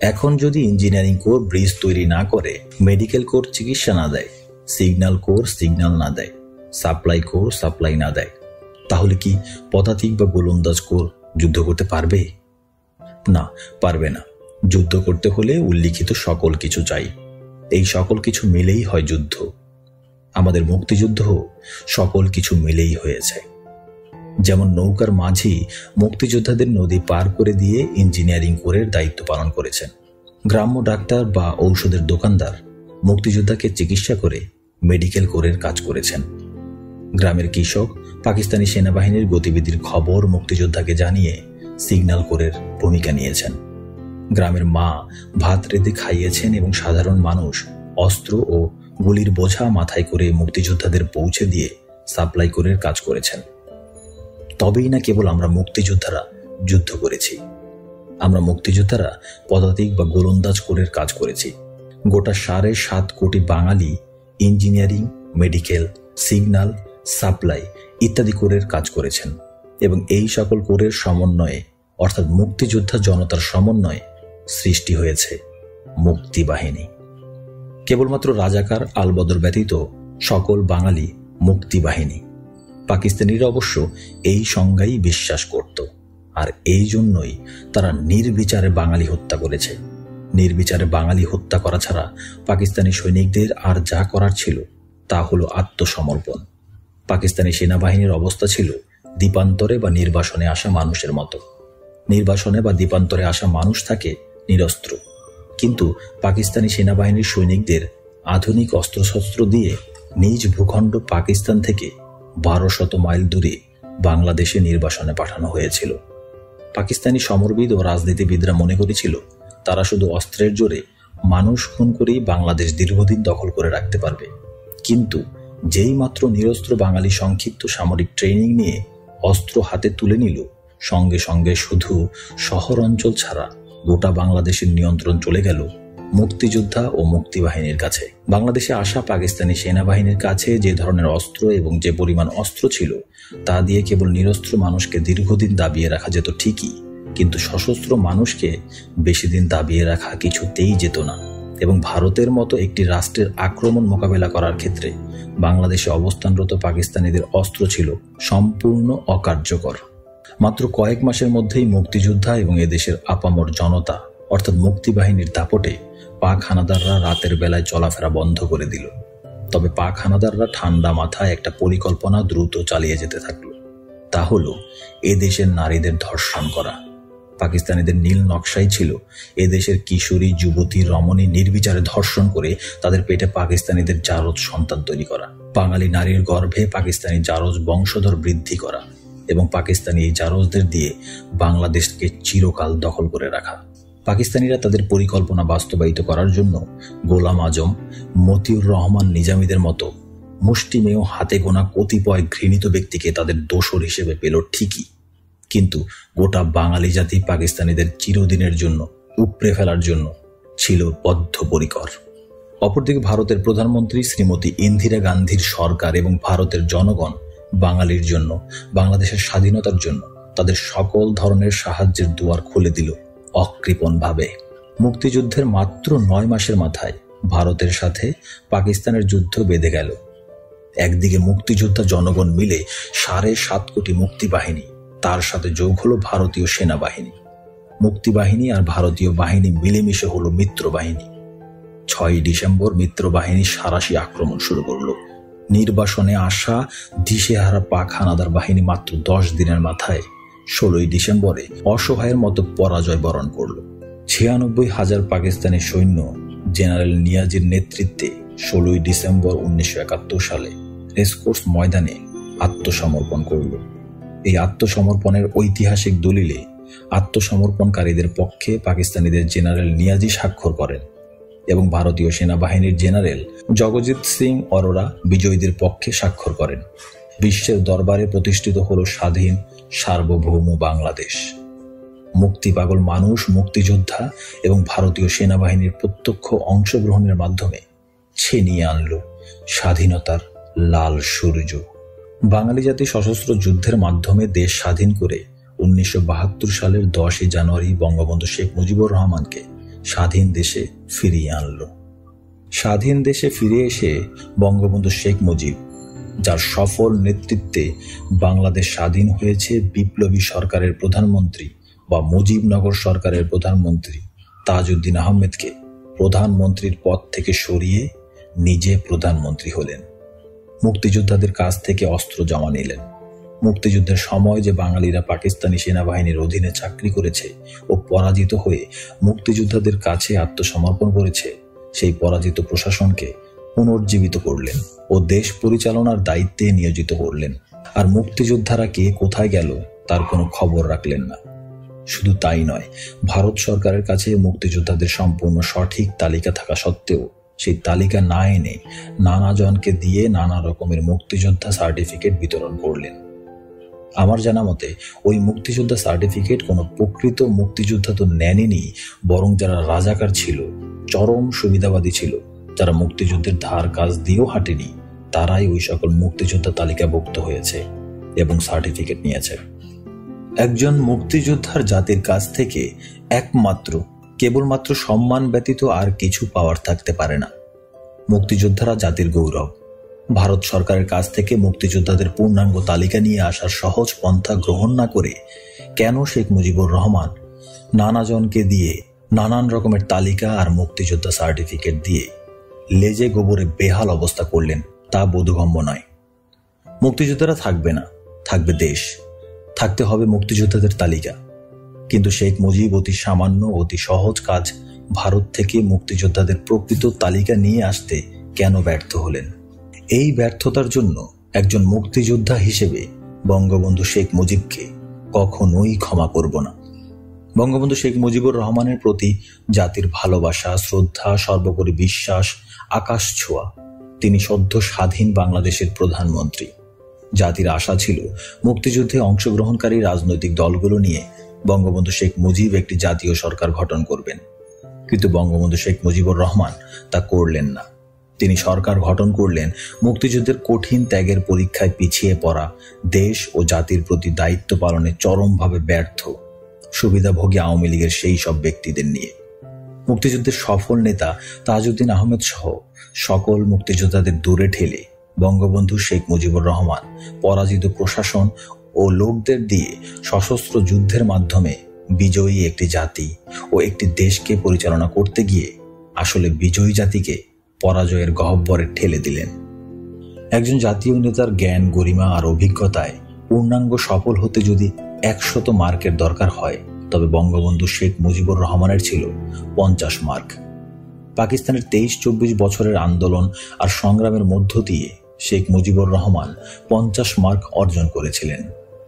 এখন যদি ইঞ্জিনিয়ারিং কোর ব্রিজ তৈরি না করে, মেডিকেল কোর চিকিৎসা না দেয়, সিগন্যাল কোর সিগন্যাল না দেয়, সাপ্লাই কোর সাপ্লাই না দেয়, তাহলে কি পদাতিক বা গোলন্দাজ কোর যুদ্ধ করতে পারবে? না, পারবে না। যুদ্ধ করতে হলে উল্লিখিত সকল কিছু চাই। এই সকল কিছু মিলেই হয় যুদ্ধ। আমাদের মুক্তিযুদ্ধ সকল কিছু মিলেই হয়েছে। যেমন নৌকার মাঝি মুক্তিযোদ্ধাদের নদী পার করে দিয়ে ইঞ্জিনিয়ারিং কোরের দায়িত্ব পালন করেছেন। গ্রাম্য ডাক্তার বা ঔষধের দোকানদার মুক্তিযোদ্ধাকে চিকিৎসা করে মেডিকেল কোরের কাজ করেছেন। গ্রামের কৃষক পাকিস্তানি সেনাবাহিনীর গতিবিধির খবর মুক্তিযোদ্ধাকে জানিয়ে সিগন্যাল কোরের ভূমিকা নিয়েছেন। গ্রামের মা ভাত রেঁধে খাইয়েছেন এবং সাধারণ মানুষ অস্ত্র ও গুলির বোঝা মাথায় করে মুক্তিযোদ্ধাদের পৌঁছে দিয়ে সাপ্লাই কোরের কাজ করেছেন। তবেই না কেবল আমরা মুক্তিযোদ্ধারা যুদ্ধ করেছি, আমরা মুক্তিযোদ্ধারা পদাতিক বা গোলন্দাজ কোরের কাজ করেছি। গোটা 7.5 কোটি বাঙালি ইঞ্জিনিয়ারিং, মেডিকেল, সিগন্যাল, সাপ্লাই ইত্যাদি কোরের কাজ করেছেন এবং এই সকল কোরের সমন্বয়ে অর্থাৎ মুক্তিযোদ্ধা জনতার সমন্বয়ে সৃষ্টি হয়েছে মুক্তিবাহিনী। কেবলমাত্র রাজাকার, আলবদর ব্যতীত সকল বাঙালি মুক্তিবাহিনী। পাকিস্তানিরা অবশ্য এই সংজ্ঞাই বিশ্বাস করত, আর এই জন্যই তারা নির্বিচারে বাঙালি হত্যা করেছে। নির্বিচারে বাঙালি হত্যা করা ছাড়া পাকিস্তানি সৈনিকদের আর যা করার ছিল তা হলো আত্মসমর্পণ। পাকিস্তানি সেনাবাহিনীর অবস্থা ছিল দ্বীপান্তরে বা নির্বাসনে আসা মানুষের মতো। নির্বাসনে বা দ্বীপান্তরে আসা মানুষ থাকে নিরস্ত্র, কিন্তু পাকিস্তানি সেনাবাহিনীর সৈনিকদের আধুনিক অস্ত্রশস্ত্র দিয়ে নিজ ভূখণ্ড পাকিস্তান থেকে 1200 মাইল দূরে বাংলাদেশে নির্বাসনে পাঠানো হয়েছিল। পাকিস্তানি সমরবিদ ও রাজনীতিবিদরা মনে করেছিল তারা শুধু অস্ত্রের জোরে মানুষ খুন করেই বাংলাদেশ দীর্ঘদিন দখল করে রাখতে পারবে। কিন্তু যেই মাত্র নিরস্ত্র বাঙালি সংক্ষিপ্ত সামরিক ট্রেনিং নিয়ে অস্ত্র হাতে তুলে নিল, সঙ্গে সঙ্গে শুধু শহর অঞ্চল ছাড়া গোটা বাংলাদেশের নিয়ন্ত্রণ চলে গেল মুক্তিযোদ্ধা ও মুক্তিবাহিনীর কাছে। বাংলাদেশে আসা পাকিস্তানি সেনাবাহিনীর কাছে যে ধরনের অস্ত্র এবং যে পরিমাণ অস্ত্র ছিল তা দিয়ে কেবল নিরস্ত্র মানুষকে দীর্ঘদিন দাবিয়ে রাখা যেত ঠিকই, কিন্তু সশস্ত্র মানুষকে বেশি দিন দাবিয়ে রাখা কিছুতেই যেত না। এবং ভারতের মতো একটি রাষ্ট্রের আক্রমণ মোকাবেলা করার ক্ষেত্রে বাংলাদেশে অবস্থানরত পাকিস্তানিদের অস্ত্র ছিল সম্পূর্ণ অকার্যকর। মাত্র কয়েক মাসের মধ্যেই মুক্তিযোদ্ধা এবং এদেশের আপামর জনতা অর্থাৎ মুক্তিবাহিনীর দাপটে পাক হানাদাররা রাতের বেলায় চলাফেরা বন্ধ করে দিল। তবে পাক হানাদাররা ঠান্ডা মাথায় একটা পরিকল্পনা দ্রুত চালিয়ে যেতে থাকলো। তা হলো এদেশের নারীদের ধর্ষণ করা। পাকিস্তানিদের নীল নকশাই ছিল এদেশের কিশোরী যুবতী রমণী নির্বিচারে ধর্ষণ করে তাদের পেটে পাকিস্তানিদের জারজ সন্তান তৈরি করা, বাঙালি নারীর গর্ভে পাকিস্তানি জারজ বংশধর বৃদ্ধি করা এবং পাকিস্তানি এই জারজদের দিয়ে বাংলাদেশকে চিরকাল দখল করে রাখা। পাকিস্তানিরা তাদের পরিকল্পনা বাস্তবায়িত করার জন্য গোলাম আজম, মতিউর রহমান নিজামীদের মতো মুষ্টিমেয় হাতে গোনা কতিপয় ঘৃণিত ব্যক্তিকে তাদের দোসর হিসেবে পেল ঠিকই, কিন্তু গোটা বাঙালি জাতি পাকিস্তানিদের চিরদিনের জন্য উপড়ে ফেলার জন্য ছিল বদ্ধপরিকর। অপরদিকে ভারতের প্রধানমন্ত্রী শ্রীমতী ইন্দিরা গান্ধীর সরকার এবং ভারতের জনগণ বাঙালির জন্য, বাংলাদেশের স্বাধীনতার জন্য তাদের সকল ধরনের সাহায্যের দুয়ার খুলে দিল অকৃপণভাবে। মুক্তিযুদ্ধের মাত্র 9 মাসের মাথায় ভারতের সাথে পাকিস্তানের যুদ্ধ বেঁধে গেল। একদিকে মুক্তিযোদ্ধা জনগণ মিলে 7.5 কোটি মুক্তিবাহিনী, তার সাথে যোগ হলো ভারতীয় সেনাবাহিনী। মুক্তিবাহিনী আর ভারতীয় বাহিনী মিলেমিশে হলো মিত্রবাহিনী। 6 ডিসেম্বর মিত্রবাহিনী সাঁড়াশি আক্রমণ শুরু করলো। নির্বাসনে আসা দিশেহারা পাক হানাদার বাহিনী মাত্র 10 দিনের মাথায় 16 ডিসেম্বরে অসহায়ের মতো পরাজয় বরণ করল। 96,000 পাকিস্তানি সৈন্য জেনারেল নিয়াজির নেতৃত্বে 16 ডিসেম্বর 1971 সালে রেসকোর্স ময়দানে আত্মসমর্পণ করল। এই আত্মসমর্পণের ঐতিহাসিক দলিলে আত্মসমর্পণকারীদের পক্ষে পাকিস্তানিদের জেনারেল নিয়াজি স্বাক্ষর করেন এবং ভারতীয় সেনাবাহিনীর জেনারেল জগজিৎ সিং অরোরা বিজয়ীদের পক্ষে স্বাক্ষর করেন। বিশ্বের দরবারে প্রতিষ্ঠিত হল স্বাধীন সার্বভৌম বাংলাদেশ। মুক্তিপাগল মানুষ, মুক্তিযোদ্ধা এবং ভারতীয় সেনাবাহিনীর প্রত্যক্ষ অংশগ্রহণের মাধ্যমে ছিনিয়ে আনল স্বাধীনতার লাল সূর্য। বাঙালি জাতি সশস্ত্র যুদ্ধের মাধ্যমে দেশ স্বাধীন করে 1972 সালের 10 জানুয়ারি বঙ্গবন্ধু শেখ মুজিবুর রহমানকে স্বাধীন দেশে ফিরিয়ে আনল। স্বাধীন দেশে ফিরে এসে বঙ্গবন্ধু শেখ মুজিব, যার সফল নেতৃত্বে বাংলাদেশ স্বাধীন হয়েছে, বিপ্লবী সরকারের প্রধানমন্ত্রী বা মুজিবনগর সরকারের প্রধানমন্ত্রী তাজউদ্দিন আহমেদকে প্রধানমন্ত্রীর পদ থেকে সরিয়ে নিজে প্রধানমন্ত্রী হলেন। মুক্তিযোদ্ধাদের কাছ থেকে অস্ত্র জমা নিলেন। মুক্তিযুদ্ধের সময় যে বাঙালিরা পাকিস্তানি সেনাবাহিনীর অধীনে চাকরি করেছে ও পরাজিত হয়ে মুক্তিযোদ্ধাদের কাছে আত্মসমর্পণ করেছে, সেই পরাজিত প্রশাসনকে পুনর্জীবিত করলেন ও দেশ পরিচালনার দায়িত্বে নিয়োজিত করলেন। আর মুক্তিযোদ্ধারা কে কোথায় গেল তার কোনো খবর রাখলেন না। শুধু তাই নয়, ভারত সরকারের কাছে মুক্তিযোদ্ধাদের সম্পূর্ণ সঠিক তালিকা থাকা সত্ত্বেও সেই তালিকা না এনে নানা জনকে দিয়ে নানা রকমের মুক্তিযোদ্ধা সার্টিফিকেট বিতরণ করলেন। আমার জানা মতে ওই মুক্তিযোদ্ধা সার্টিফিকেট কোনো প্রকৃত মুক্তিযোদ্ধা তো নেননি, বরং যারা রাজাকার ছিল, চরম সুবিধাবাদী ছিল, যারা মুক্তিযুদ্ধের ধার কাজ দিয়েও হাঁটেনি, তারাই ওই সকল মুক্তিযোদ্ধা তালিকাভুক্ত হয়েছে এবং সার্টিফিকেট নিয়েছে। একজন মুক্তিযোদ্ধার জাতির কাছ থেকে কেবলমাত্র সম্মান ব্যতীত আর কিছু পাওয়ার থাকতে পারে না। মুক্তিযোদ্ধারা জাতির গৌরব, ভারত সরকারের কাছ থেকে মুক্তিযোদ্ধাদের পূর্ণাঙ্গ তালিকা নিয়ে আসার সহজ পন্থা গ্রহণ না করে কেন শেখ মুজিবুর রহমান নানাজনকে দিয়ে নানান রকমের তালিকা আর মুক্তিযোদ্ধা সার্টিফিকেট দিয়ে লেজে গোবরে বেহাল অবস্থা করলেন তা বোধগম্য নয়। মুক্তিযোদ্ধারা থাকবে না, থাকবে দেশ, থাকতে হবে মুক্তিযোদ্ধাদের তালিকা। কিন্তু শেখ মুজিব অতি সামান্য অতি সহজ কাজ ভারত থেকে মুক্তিযোদ্ধাদের প্রকৃত তালিকা নিয়ে আসতে কেন ব্যর্থ হলেন? এই ব্যর্থতার জন্য একজন মুক্তিযোদ্ধা হিসেবে বঙ্গবন্ধু শেখ মুজিবকে কখনোই ক্ষমা করব না। বঙ্গবন্ধু শেখ মুজিবুর রহমানের প্রতি জাতির ভালোবাসা, শ্রদ্ধা, সর্বোপরি বিশ্বাস আকাশ ছোঁয়া। তিনি সদ্য স্বাধীন বাংলাদেশের প্রধানমন্ত্রী। জাতির আশা ছিল মুক্তিযুদ্ধে অংশগ্রহণকারী রাজনৈতিক দলগুলো নিয়ে বঙ্গবন্ধু শেখ মুজিব একটি জাতীয় সরকার গঠন করবেন। কিন্তু বঙ্গবন্ধু শেখ মুজিবুর রহমান তা করলেন না। তিনি সরকার গঠন করলেন মুক্তিযুদ্ধের কঠিন ত্যাগের পরীক্ষায় পিছিয়ে পড়া, দেশ ও জাতির প্রতি দায়িত্ব পালনে চরমভাবে ব্যর্থ সুবিধাভোগী আওয়ামী লীগের সেই সব ব্যক্তিদের নিয়ে। মুক্তিযুদ্ধের সফল নেতা তাজউদ্দিন আহমেদ সহ সকল মুক্তিযোদ্ধাদের দূরে ঠেলে বঙ্গবন্ধু শেখ মুজিবুর রহমান পরাজিত প্রশাসন ও লোকদের দিয়ে সশস্ত্র যুদ্ধের মাধ্যমে বিজয়ী একটি জাতি ও একটি দেশকে পরিচালনা করতে গিয়ে আসলে বিজয়ী জাতিকে পরাজয়ের গহ্বরে ঠেলে দিলেন। একজন জাতীয় নেতার জ্ঞান, গরিমা আর অভিজ্ঞতায় পূর্ণাঙ্গ সফল হতে যদি 100 মার্কের দরকার হয়, তবে বঙ্গবন্ধু শেখ মুজিবুর রহমানের ছিল 50 মার্ক। পাকিস্তানের 23-24 বছরের আন্দোলন আর সংগ্রামের মধ্য দিয়ে শেখ মুজিবুর রহমান 50 মার্ক অর্জন করেছিলেন।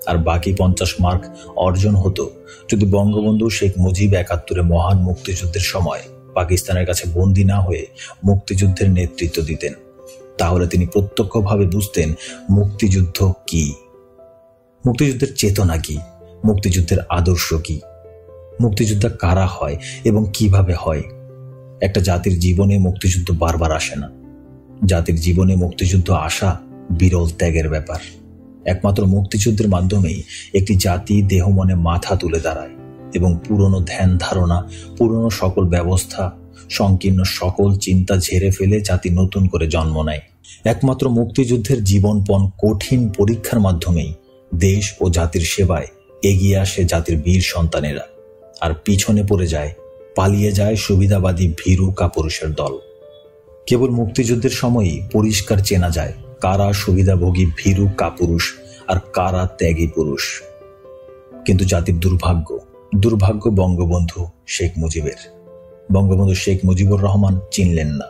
আর বাকি 50 মার্ক অর্জন হতো যদি বঙ্গবন্ধু শেখ মুজিব 71-এ মহান মুক্তিযুদ্ধের সময় পাকিস্তানের কাছে বন্দী না হয়ে মুক্তিযুদ্ধের নেতৃত্ব দিতেন। তাহলে তিনি প্রত্যক্ষভাবে বুঝতেন মুক্তিযুদ্ধ কি, মুক্তিযুদ্ধের চেতনা কি, মুক্তিযুদ্ধের আদর্শ কি, মুক্তিযোদ্ধা কারা হয় এবং কিভাবে হয়। একটা জাতির জীবনে মুক্তিযুদ্ধ বারবার আসে না। জাতির জীবনে মুক্তিযুদ্ধ আসা বিরল ত্যাগের ব্যাপার। একমাত্র মুক্তিযুদ্ধের মাধ্যমেই একটি জাতি দেহ মনে মাথা তুলে দাঁড়ায় এবং পুরনো ধ্যান ধারণা, পুরনো সকল ব্যবস্থা, সংকীর্ণ সকল চিন্তা ঝেড়ে ফেলে জাতি নতুন করে জন্ম নেয়। একমাত্র মুক্তিযুদ্ধের জীবনপণ কঠিন পরীক্ষার মাধ্যমেই দেশ ও জাতির সেবায় এগিয়ে আসে জাতির বীর সন্তানেরা, আর পিছনে পড়ে যায়, পালিয়ে যায় সুবিধাবাদী ভীরু কাপুরুষের দল। কেবল মুক্তিযুদ্ধের সময়ই পরিষ্কার চেনা যায় কারা সুবিধাভোগী ভীরু কাপুরুষ আর কারা ত্যাগী পুরুষ। কিন্তু জাতির দুর্ভাগ্য বঙ্গবন্ধু শেখ মুজিবের। বঙ্গবন্ধু শেখ মুজিবুর রহমান চিনলেন না,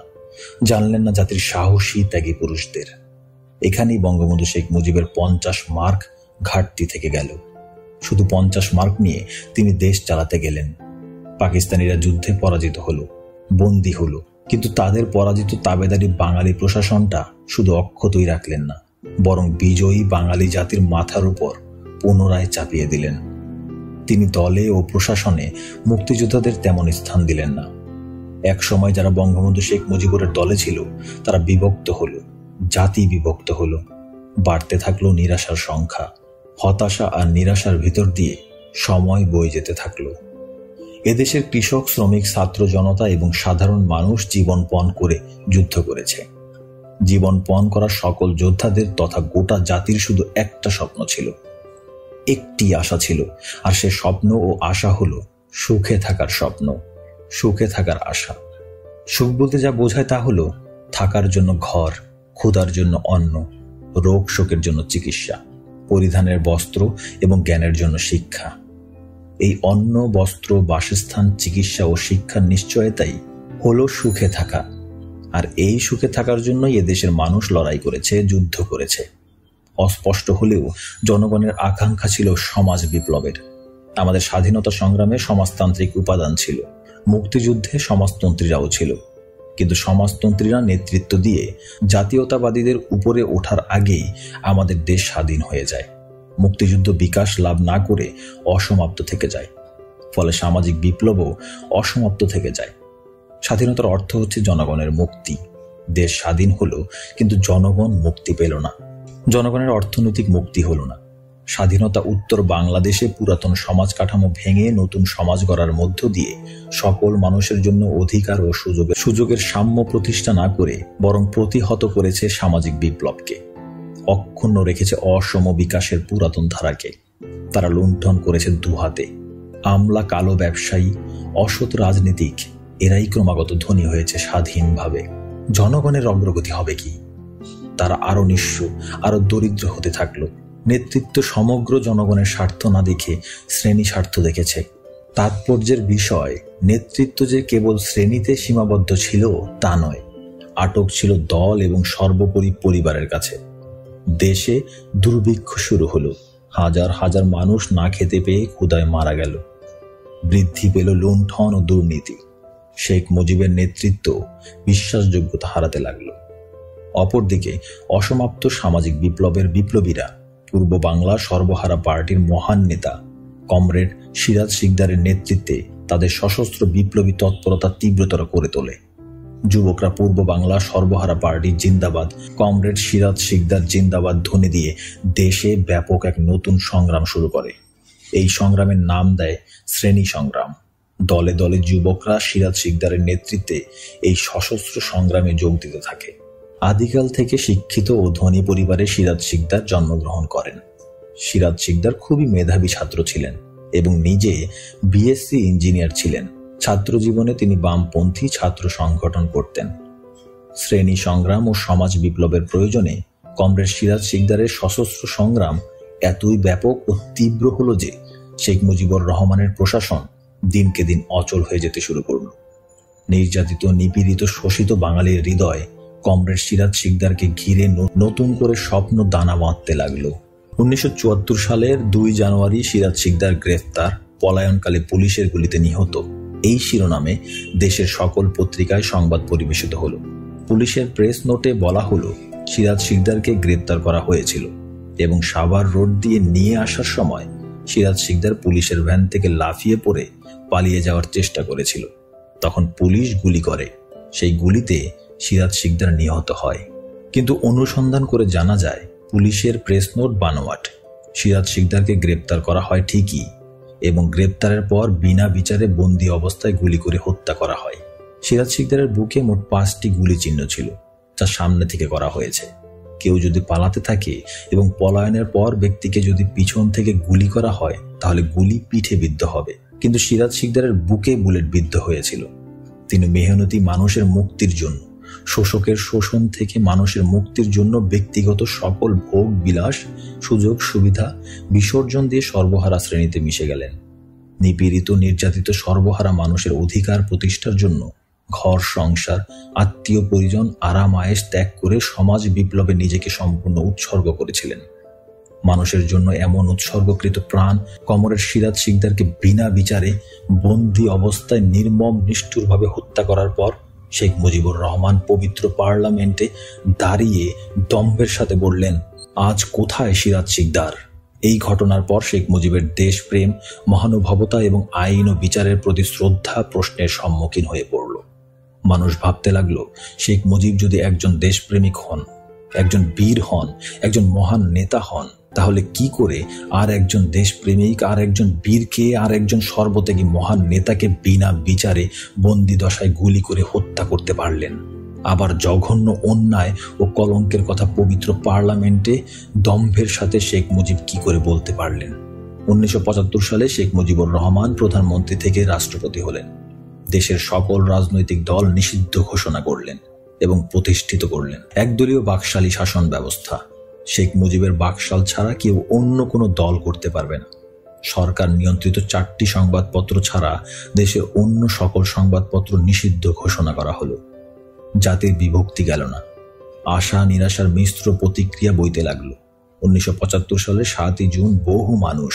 জানলেন না জাতির সাহসী ত্যাগী পুরুষদের। এখানেই বঙ্গবন্ধু শেখ মুজিবের 50 মার্ক ঘাটতি থেকে গেল। শুধু 50 মার্ক নিয়ে তিনি দেশ চালাতে গেলেন। পাকিস্তানিরা যুদ্ধে পরাজিত হলো, বন্দী হলো, কিন্তু তাদের পরাজিত তাবেদারি বাঙালি প্রশাসনটা শুধু অক্ষতই রাখলেন না, বরং বিজয়ী বাঙালি জাতির মাথার উপর পুনরায় চাপিয়ে দিলেন। তিনি দলে ও প্রশাসনে মুক্তিযোদ্ধাদের তেমন স্থান দিলেন না। এক সময় যারা বঙ্গবন্ধু শেখ মুজিবুরের দলে ছিল তারা বিভক্ত হলো, জাতি বিভক্ত হলো। বাড়তে থাকলো নিরাশার সংখ্যা। হতাশা আর নিরাশার ভিতর দিয়ে সময় বয়ে যেতে থাকলো। এদেশের কৃষক, শ্রমিক, ছাত্র জনতা এবং সাধারণ মানুষ জীবনপণ করে যুদ্ধ করেছে। জীবনপণ করা সকল যোদ্ধাদের তথা গোটা জাতির শুধু একটা স্বপ্ন ছিল, একটি আশা ছিল, আর সে স্বপ্ন ও আশা হলো সুখে থাকার স্বপ্ন, সুখে থাকার আশা। সুখ বলতে যা বোঝায় তা হলো থাকার জন্য ঘর, ক্ষুধার জন্য অন্ন, রোগ শোকের জন্য চিকিৎসা, পরিধানের বস্ত্র এবং জ্ঞানের জন্য শিক্ষা। এই অন্ন, বস্ত্র, বাসস্থান, চিকিৎসা ও শিক্ষার নিশ্চয়তাই হলো সুখে থাকা। আর এই সুখে থাকার জন্যই এদেশের মানুষ লড়াই করেছে, যুদ্ধ করেছে। অস্পষ্ট হলেও জনগণের আকাঙ্ক্ষা ছিল সমাজ বিপ্লবের। আমাদের স্বাধীনতা সংগ্রামে সমাজতান্ত্রিক উপাদান ছিল, মুক্তিযুদ্ধে সমাজতন্ত্রীরাও ছিল। কিন্তু সমাজতন্ত্রীরা নেতৃত্ব দিয়ে জাতীয়তাবাদীদের উপরে ওঠার আগেই আমাদের দেশ স্বাধীন হয়ে যায়। মুক্তিযুদ্ধ বিকাশ লাভ না করে অসমাপ্ত থেকে যায়। ফলে সামাজিক বিপ্লবও অসমাপ্ত থেকে যায়। স্বাধীনতার অর্থ হচ্ছে জনগণের মুক্তি। দেশ স্বাধীন হলো কিন্তু জনগণ মুক্তি পেল না, জনগণের অর্থনৈতিক মুক্তি হলো না। স্বাধীনতা উত্তর বাংলাদেশে পুরাতন সমাজ কাঠামো ভেঙে নতুন সমাজ গড়ার মধ্য দিয়ে সকল মানুষের জন্য অধিকার ও সুযোগের সাম্য প্রতিষ্ঠা না করে বরং প্রতিহত করেছে সামাজিক বিপ্লবকে, অক্ষুণ্ণ রেখেছে অসম বিকাশের পুরাতন ধারাকে। তারা লুণ্ঠন করেছে দুহাতে। আমলা, কালো ব্যবসায়ী, অসৎ রাজনীতিক এরাই ক্রমাগত ধনী হয়েছে স্বাধীনভাবে। জনগণের অগ্রগতি হবে কি? তারা আরো নিঃস্ব, আরো দরিদ্র হতে থাকলো। নেতৃত্ব সমগ্র জনগণের স্বার্থ না দেখে শ্রেণী স্বার্থ দেখেছে। তাৎপর্যের বিষয়, নেতৃত্ব যে কেবল শ্রেণীতে সীমাবদ্ধ ছিল তা নয়, আটক ছিল দল এবং সর্বোপরি পরিবারের কাছে। দেশে দুর্ভিক্ষ শুরু হলো, হাজার হাজার মানুষ না খেতে পেয়ে ক্ষুধায় মারা গেল। বৃদ্ধি পেল লুণ্ঠন ও দুর্নীতি। শেখ মুজিবের নেতৃত্ব বিশ্বাসযোগ্যতা হারাতে লাগলো। অপরদিকে অসমাপ্ত সামাজিক বিপ্লবের বিপ্লবীরা পূর্ব বাংলা সর্বহারা পার্টির মহান নেতা কমরেড সিরাজ শিকদারের নেতৃত্বে তাদের সশস্ত্র বিপ্লবী তৎপরতা তীব্রতর করে তোলে। যুবকরা পূর্ব বাংলা সর্বহারা পার্টি জিন্দাবাদ, কমরেড সিরাজ শিকদার জিন্দাবাদ ধ্বনি দিয়ে দেশে ব্যাপক এক নতুন সংগ্রাম শুরু করে। এই সংগ্রামের নাম দেয় শ্রেণী সংগ্রাম। দলে দলে যুবকরা সিরাজ শিকদারের নেতৃত্বে এই সশস্ত্র সংগ্রামে যোগ দিতে থাকে। আদিকাল থেকে শিক্ষিত ও ধনী পরিবারে সিরাজ শিকদার জন্মগ্রহণ করেন। সিরাজ শিকদার খুবই মেধাবী ছাত্র ছিলেন এবং নিজে বিএসসি ইঞ্জিনিয়ার ছিলেন। ছাত্র জীবনে তিনি বামপন্থী ছাত্র সংগঠন করতেন। শ্রেণী সংগ্রাম ও সমাজ বিপ্লবের প্রয়োজনে কমরেড সিরাজ শিকদারের সশস্ত্র সংগ্রাম এতই ব্যাপক ও তীব্র হলো যে শেখ মুজিবুর রহমানের প্রশাসন দিনকে দিন অচল হয়ে যেতে শুরু করল। নির্যাতিত, নিপীড়িত, শোষিত বাঙালির হৃদয় কমরেড সিরাজ শিকদারকে ঘিরে নতুন করে স্বপ্ন দানা বাঁধতে লাগলো। 1974 সালের 2 জানুয়ারি সিরাজ শিকদার গ্রেফতার, পলায়নকালে পুলিশের গুলিতে নিহত, এই শিরোনামে দেশের সকল পত্রিকায় সংবাদ পরিবেশিত হলো। পুলিশের প্রেস নোটে বলা হলো, সিরাজ শিকদারকে গ্রেফতার করা হয়েছিল এবং সাভার রোড দিয়ে নিয়ে আসার সময় সিরাজ শিকদার পুলিশের ভ্যান থেকে লাফিয়ে পড়ে পালিয়ে যাওয়ার চেষ্টা করেছিল। তখন পুলিশ গুলি করে। সেই গুলিতে সিরাজ শিকদার নিহত হয়। কিন্তু অনুসন্ধান করে জানা যায় পুলিশের প্রেস নোট বানোয়াট। সিরাজ শিকদারকে গ্রেপ্তার করা হয় ঠিকই এবং গ্রেপ্তারের পর বিনা বিচারে বন্দি অবস্থায় গুলি করে হত্যা করা হয়। সিরাজ শিকদারের বুকে মোট 5টি গুলি চিহ্ন ছিল, যা সামনে থেকে করা হয়েছে। কেউ যদি পালাতে থাকে এবং পলায়নের পর ব্যক্তিকে যদি পিছন থেকে গুলি করা হয় তাহলে গুলি পিঠে বিদ্ধ হবে, কিন্তু সিরাজ শিকদারের বুকে বুলেট বিদ্ধ হয়েছিল। তিনি মেহনতি মানুষের মুক্তির জন্য, শোষকের শোষণ থেকে মানুষের মুক্তির জন্য ব্যক্তিগত সকল ভোগ বিলাস, সুযোগ সুবিধা বিসর্জন দিয়ে সর্বহারা শ্রেণীতে মিশে গেলেন। নিপীড়িত, নির্যাতিত সর্বহারা মানুষের অধিকার প্রতিষ্ঠার জন্য ঘর সংসার, আত্মীয় পরিজন, আরাম আয়েশ ত্যাগ করে সমাজ বিপ্লবে নিজেকে সম্পূর্ণ উৎসর্গ করেছিলেন। মানুষের জন্য এমন উৎসর্গকৃত প্রাণ কমরেড সিরাজ শিকদারকে বিনা বিচারে বন্দী অবস্থায় নির্মম নিষ্ঠুরভাবে হত্যা করার পর শেখ মুজিবুর রহমান পবিত্র পার্লামেন্টে দাঁড়িয়ে দম্ভের সাথে বললেন, আজ কোথায় সিরাজ শিকদার? এই ঘটনার পর শেখ মুজিবের দেশপ্রেম, মহানুভবতা এবং আইন ও বিচারের প্রতি শ্রদ্ধা প্রশ্নের সম্মুখীন হয়ে পড়ল। মানুষ ভাবতে লাগলো, শেখ মুজিব যদি একজন দেশপ্রেমিক হন, একজন বীর হন, একজন মহান নেতা হন, তাহলে কি করে আর একজন দেশপ্রেমিক, আর একজন বীরকে, আর একজন সর্বত্যাগী মহান নেতাকে বিনা বিচারে বন্দি দশায় গুলি করে হত্যা করতে পারলেন? আবার জঘন্য অন্যায় ও কলঙ্কের কথা পবিত্র পার্লামেন্টে দম্ভের সাথে শেখ মুজিব কি করে বলতে পারলেন? 1975 সালে শেখ মুজিবুর রহমান প্রধানমন্ত্রী থেকে রাষ্ট্রপতি হলেন। দেশের সকল রাজনৈতিক দল নিষিদ্ধ ঘোষণা করলেন এবং প্রতিষ্ঠিত করলেন একদলীয় বাকশালী শাসন ব্যবস্থা। শেখ মুজিবের বাকশাল ছাড়া কেউ অন্য কোনো দল করতে পারবে না। সরকার নিয়ন্ত্রিত 4টি সংবাদপত্র ছাড়া দেশের অন্য সকল সংবাদপত্র নিষিদ্ধ ঘোষণা করা হলো। জাতির বিভক্তি গেল না, আশা নিরাশার মিশ্র প্রতিক্রিয়া বইতে লাগলো। 1975 সালে 7ই জুন বহু মানুষ,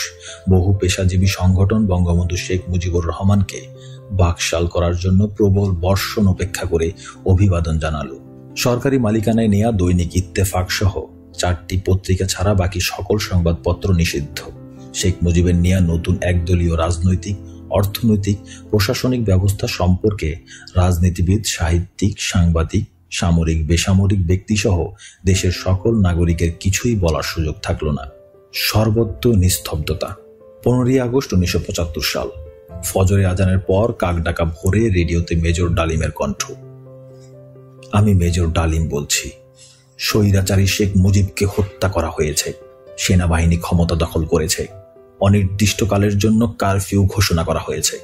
বহু পেশাজীবী সংগঠন বঙ্গবন্ধু শেখ মুজিবুর রহমানকে বাকশাল করার জন্য প্রবল বর্ষণ উপেক্ষা করে অভিবাদন জানালো। সরকারি মালিকানায় নেয়া দৈনিক ইত্তেফাক সহ 4টি পত্রিকা ছাড়া বাকি সকল সংবাদপত্র নিষিদ্ধ। শেখ মুজিবের নেয়া নতুন একদলীয় রাজনৈতিক, অর্থনৈতিক, প্রশাসনিক ব্যবস্থা সম্পর্কে রাজনীতিবিদ, সাহিত্যিক, সাংবাদিক, সামরিক, বেসামরিক ব্যক্তিসহ দেশের সকল নাগরিকের কিছুই বলার সুযোগ থাকলো না। সর্বত্র নিস্তব্ধতা। 15 আগস্ট 1975 সাল। ফজরে আজানের পর কাকডাকা ভোরে রেডিওতে মেজর ডালিমের কণ্ঠ। আমি মেজর ডালিম বলছি, স্বৈরাচারী শেখ মুজিবকে হত্যা করা হয়েছে। সেনাবাহিনী ক্ষমতা দখল করেছে। অনির্দিষ্টকালের জন্য কারফিউ ঘোষণা করা হয়েছে।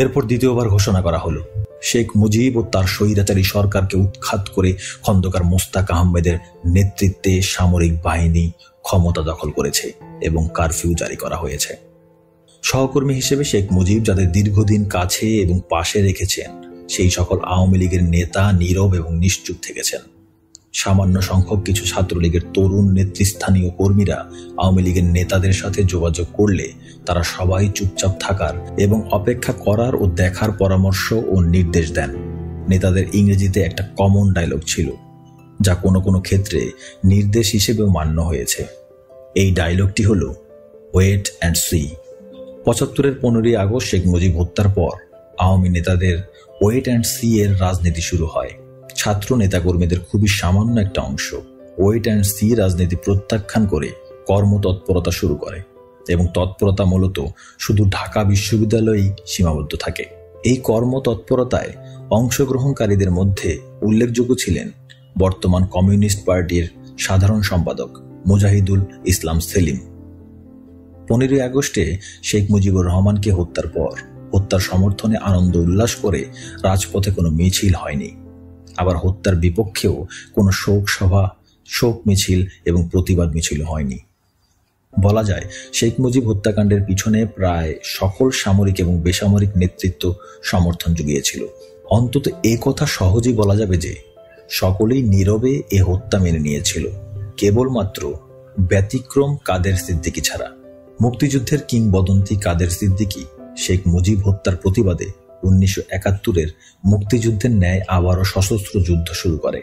এরপর দ্বিতীয়বার ঘোষণা করা হলো শেখ মুজিব ও তার স্বৈরাচারী সরকারকে উৎখাত করে খন্দকার মোস্তাক আহমেদের নেতৃত্বে সামরিক বাহিনী ক্ষমতা দখল করেছে এবং কারফিউ জারি করা হয়েছে। সহকর্মী হিসেবে শেখ মুজিব যাদের দীর্ঘদিন কাছে এবং পাশে রেখেছেন, সেই সকল আওয়ামী লীগের নেতা নীরব এবং নিশ্চুপ থেকেছেন। সামান্য সংখ্যক কিছু ছাত্রলীগের তরুণ নেতৃস্থানীয় কর্মীরা আওয়ামী লীগের নেতাদের সাথে যোগাযোগ করলে তারা সবাই চুপচাপ থাকার এবং অপেক্ষা করার ও দেখার পরামর্শ ও নির্দেশ দেন। নেতাদের ইংরেজিতে একটা কমন ডায়লগ ছিল, যা কোনো কোনো ক্ষেত্রে নির্দেশ হিসেবেও মান্য হয়েছে। এই ডায়লগটি হল, ওয়েট অ্যান্ড সি। 75-এর 15 আগস্ট শেখ মুজিব হত্যার পর আওয়ামী নেতাদের ওয়েট অ্যান্ড সি এর রাজনীতি শুরু হয়। ছাত্র নেতাকর্মীদের খুবই সামান্য একটা অংশ ওয়েট অ্যান্ড সি রাজনীতি প্রত্যাখ্যান করে কর্মতৎপরতা শুরু করে এবং তৎপরতা মূলত শুধু ঢাকা বিশ্ববিদ্যালয়েই সীমাবদ্ধ থাকে। এই কর্মতৎপরতায় অংশগ্রহণকারীদের মধ্যে উল্লেখযোগ্য ছিলেন বর্তমান কমিউনিস্ট পার্টির সাধারণ সম্পাদক মুজাহিদুল ইসলাম সেলিম। 15 আগস্টে শেখ মুজিবুর রহমানকে হত্যার পর হত্যার সমর্থনে আনন্দ উল্লাস করে রাজপথে কোনো মিছিল হয়নি। আবার হত্যার বিপক্ষেও কোনো শোক সভা, শোক মিছিল এবং প্রতিবাদ মিছিল হয়নি। বলা যায় শেখ মুজিব হত্যাকাণ্ডের পিছনে প্রায় সকল সামরিক এবং বেসামরিক নেতৃত্ব সমর্থন জুগিয়েছিল। অন্তত এ কথা সহজেই বলা যাবে যে সকলেই নীরবে এ হত্যা মেনে নিয়েছিল, কেবলমাত্র ব্যতিক্রম কাদের সিদ্দিকী ছাড়া। মুক্তিযুদ্ধের কিংবদন্তি কাদের সিদ্দিকী শেখ মুজিব হত্যার প্রতিবাদে 1971-এর মুক্তিযুদ্ধের ন্যায় আবারও সশস্ত্র যুদ্ধ শুরু করে।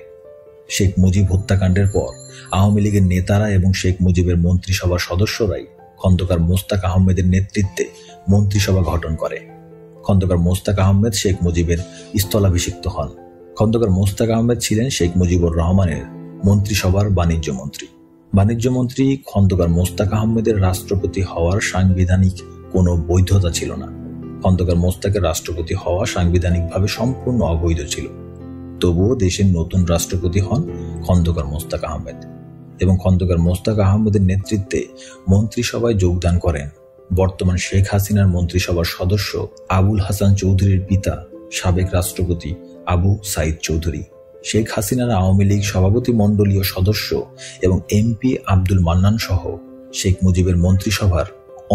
শেখ মুজিব হত্যাকাণ্ডের পর আওয়ামী লীগের নেতারা এবং শেখ মুজিবের মন্ত্রিসভার সদস্যরাই খন্দকার মোস্তাক আহমেদের নেতৃত্বে মন্ত্রিসভা গঠন করে। খন্দকার মোস্তাক আহমেদ শেখ মুজিবের স্থলাভিষিক্ত হন। খন্দকার মোস্তাক আহমেদ ছিলেন শেখ মুজিবুর রহমানের মন্ত্রিসভার বাণিজ্য মন্ত্রী। বাণিজ্য মন্ত্রী খন্দকার মোস্তাক আহমেদের রাষ্ট্রপতি হওয়ার সাংবিধানিক কোনো বৈধতা ছিল না। খন্দকার মোস্তাকের রাষ্ট্রপতি হওয়া সাংবিধানিকভাবে সম্পূর্ণ অবৈধ ছিল। তবুও দেশের নতুন রাষ্ট্রপতি হন খন্দকার মোস্তাক আহমেদ এবং খন্দকার মোস্তাক আহমেদের নেতৃত্বে মন্ত্রিসভায় যোগদান করেন বর্তমান শেখ হাসিনার মন্ত্রিসভার সদস্য আবুল হাসান চৌধুরীর পিতা সাবেক রাষ্ট্রপতি আবু সাইদ চৌধুরী, শেখ হাসিনার আওয়ামী লীগ সভাপতি মণ্ডলীয় সদস্য এবং এমপি আব্দুল মান্নান সহ শেখ মুজিবের মন্ত্রিসভার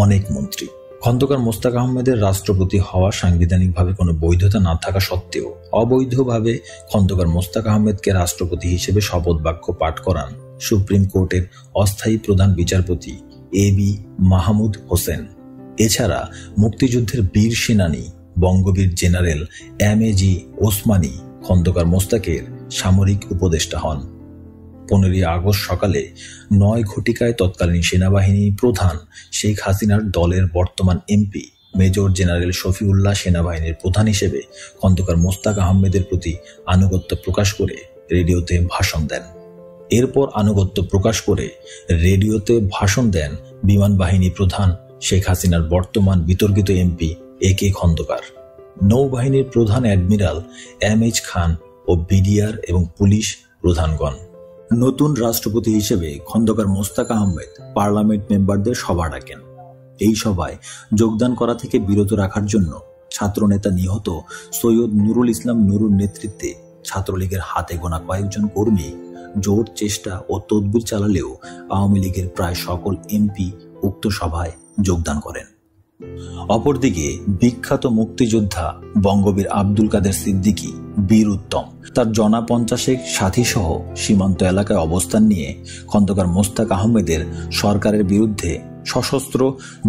অনেক মন্ত্রী। খন্দকার মোস্তাক আহমেদের রাষ্ট্রপতি হওয়া সাংবিধানিকভাবে কোনো বৈধতা না থাকা সত্ত্বেও অবৈধভাবে খন্দকার মোস্তাক আহমেদকে রাষ্ট্রপতি হিসেবে শপথ বাক্য পাঠ করান সুপ্রিম কোর্টের অস্থায়ী প্রধান বিচারপতি এবি মাহমুদ হোসেন। এছাড়া মুক্তিযুদ্ধের বীর সেনানী বঙ্গবীর জেনারেল MAG ওসমানী খন্দকার মোস্তাকের সামরিক উপদেষ্টা হন। 15 আগস্ট সকালে 9 ঘটিকায় তৎকালীন সেনাবাহিনী প্রধান শেখ হাসিনার দলের বর্তমান এমপি মেজর জেনারেল শফিউল্লাহ সেনাবাহিনীর প্রধান হিসেবে খন্দকার মোস্তাক আহমেদের প্রতি আনুগত্য প্রকাশ করে রেডিওতে ভাষণ দেন। এরপর আনুগত্য প্রকাশ করে রেডিওতে ভাষণ দেন বিমান বাহিনী প্রধান শেখ হাসিনার বর্তমান বিতর্কিত এমপি AK খন্দকার, নৌবাহিনীর প্রধান অ্যাডমিরাল MH খান ও BDR এবং পুলিশ প্রধানগণ। নতুন রাষ্ট্রপতি হিসেবে খন্দকার মোস্তাক আহমেদ পার্লামেন্ট মেম্বারদের সভা ডাকেন। এই সভায় যোগদান করা থেকে বিরত রাখার জন্য ছাত্রনেতা নিহত সৈয়দ নুরুল ইসলাম নুরুর নেতৃত্বে ছাত্রলীগের হাতে গোনা কয়েকজন কর্মী জোর চেষ্টা ও তদবির চালালেও আওয়ামী লীগের প্রায় সকল এমপি উক্ত সভায় যোগদান করেন। অপরদিকে বিখ্যাত মুক্তিযোদ্ধা বঙ্গবীর আব্দুল কাদের সিদ্দিকী বীর উত্তম তার জনা 50 সাথী সহ সীমান্ত এলাকায় অবস্থান নিয়ে খন্দকার মোস্তাক আহমেদের সরকারের বিরুদ্ধে সশস্ত্র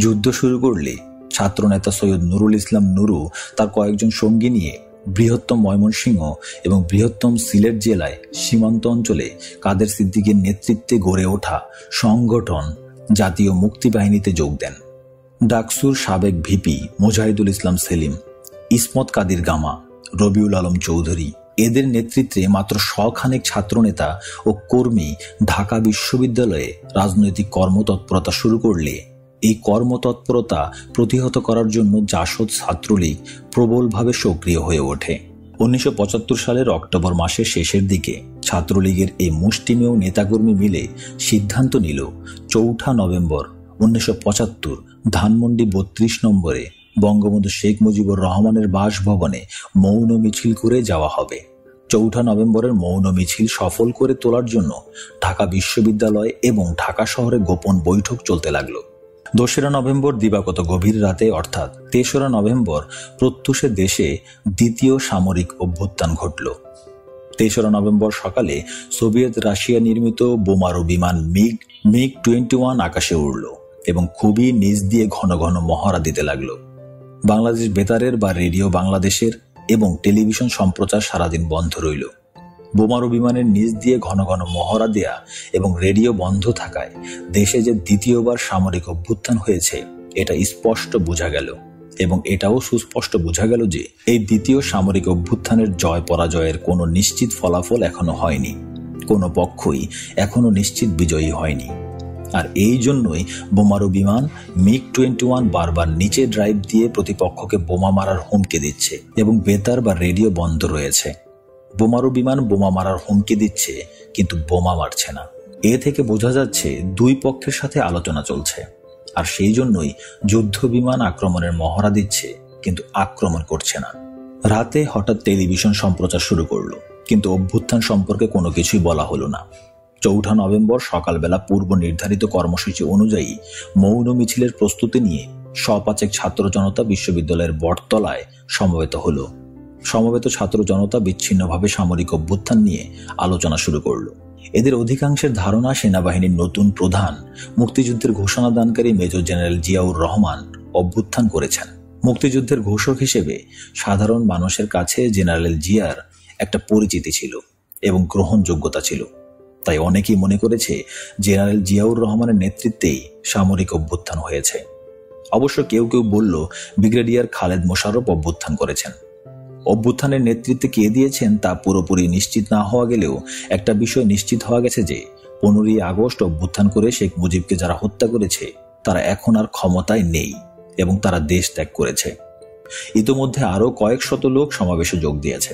যুদ্ধ শুরু করলে ছাত্রনেতা সৈয়দ নুরুল ইসলাম নুরু তার কয়েকজন সঙ্গী নিয়ে বৃহত্তম ময়মনসিংহ এবং বৃহত্তম সিলেট জেলায় সীমান্ত অঞ্চলে কাদের সিদ্দিকীর নেতৃত্বে গড়ে ওঠা সংগঠন জাতীয় মুক্তি বাহিনীতে যোগ দেন। ডাকসুর সাবেক ভিপি মুজাহিদুল ইসলাম সেলিম, ইসমত কাদির গামা, রবিউল আলম চৌধুরী, এদের নেতৃত্বে মাত্র শখানেক ছাত্রনেতা ও কর্মী ঢাকা বিশ্ববিদ্যালয়ে রাজনৈতিক কর্মতৎপরতা শুরু করলে এই কর্মতৎপরতা প্রতিহত করার জন্য জাসদ ছাত্রলীগ প্রবলভাবে সক্রিয় হয়ে ওঠে। 1975 সালের অক্টোবর মাসের শেষের দিকে ছাত্রলীগের এই মুষ্টিমেয় নেতাকর্মী মিলে সিদ্ধান্ত নিল 4 নভেম্বর 1975 ধানমন্ডি 32 নম্বরে বঙ্গবন্ধু শেখ মুজিবুর রহমানের বাসভবনে মৌন মিছিল করে যাওয়া হবে। 4 নভেম্বরের মৌন মিছিল সফল করে তোলার জন্য ঢাকা বিশ্ববিদ্যালয় এবং ঢাকা শহরে গোপন বৈঠক চলতে লাগলো। 2 নভেম্বর দিবাগত গভীর রাতে অর্থাৎ 3 নভেম্বর প্রত্যুষে দেশে দ্বিতীয় সামরিক অভ্যুত্থান ঘটল। 3 নভেম্বর সকালে সোভিয়েত রাশিয়া নির্মিত বোমারু বিমান মিগ 21 আকাশে উড়ল এবং খুবই নিচ দিয়ে ঘন ঘন মহড়া দিতে লাগলো। বাংলাদেশ বেতারের বা রেডিও বাংলাদেশের এবং টেলিভিশন সম্প্রচার সারাদিন বন্ধ রইল। বোমারু বিমানের নিচ দিয়ে ঘন ঘন মহড়া দেয়া এবং রেডিও বন্ধ থাকায় দেশে যে দ্বিতীয়বার সামরিক অভ্যুত্থান হয়েছে এটা স্পষ্ট বোঝা গেল এবং এটাও সুস্পষ্ট বোঝা গেল যে এই দ্বিতীয় সামরিক অভ্যুত্থানের জয় পরাজয়ের কোনো নিশ্চিত ফলাফল এখনো হয়নি, কোনো পক্ষই এখনো নিশ্চিত বিজয়ী হয়নি। আর এই জন্যই বোমারু বিমান মিগ 21 বারবার নিচে ড্রাইভ দিয়ে প্রতিপক্ষকে বোমা মারার হুমকি দিচ্ছে এবং বেতার বা রেডিও বন্ধ রয়েছে। বোমারু বিমান বোমা মারার হুমকি দিচ্ছে কিন্তু বোমা মারছে না। এ থেকে বোঝা যাচ্ছে দুই পক্ষের সাথে আলোচনা চলছে, আর সেই জন্যই যুদ্ধ বিমান আক্রমণের মহড়া দিচ্ছে কিন্তু আক্রমণ করছে না। রাতে হঠাৎ টেলিভিশন সম্প্রচার শুরু করলো, কিন্তু অভ্যুত্থান সম্পর্কে কোনো কিছুই বলা হলো না। 4 নভেম্বর সকালবেলা পূর্ব নির্ধারিত কর্মসূচি অনুযায়ী মৌন মিছিলের প্রস্তুতি নিয়ে সপাচেক ছাত্র জনতা বিশ্ববিদ্যালয়ের বটতলায় সমবেত হলো। সমবেত ছাত্র জনতা বিচ্ছিন্নভাবে সামরিক অভ্যুত্থান নিয়ে আলোচনা শুরু করলো। এদের অধিকাংশের ধারণা সেনাবাহিনীর নতুন প্রধান মুক্তিযুদ্ধের ঘোষণা দানকারী মেজর জেনারেল জিয়াউর রহমান অভ্যুত্থান করেছেন। মুক্তিযুদ্ধের ঘোষক হিসেবে সাধারণ মানুষের কাছে জেনারেল জিয়ার একটা পরিচিতি ছিল এবং গ্রহণযোগ্যতা ছিল, তাই অনেকেই মনে করেছে জেনারেল জিয়াউর রহমানের নেতৃত্বেই সামরিক অভ্যুত্থান হয়েছে। অবশ্য কেউ কেউ বলল ব্রিগেডিয়ার খালেদ মোশাররফ অভ্যুত্থান করেছেন। অভ্যুত্থানের নেতৃত্বে কে দিয়েছেন তা পুরোপুরি নিশ্চিত না হওয়া গেলেও একটা বিষয় নিশ্চিত হওয়া গেছে যে 15ই আগস্ট অভ্যুত্থান করে শেখ মুজিবকে যারা হত্যা করেছে তারা এখন আর ক্ষমতায় নেই এবং তারা দেশ ত্যাগ করেছে। ইতোমধ্যে আরো কয়েক শত লোক সমাবেশে যোগ দিয়েছে।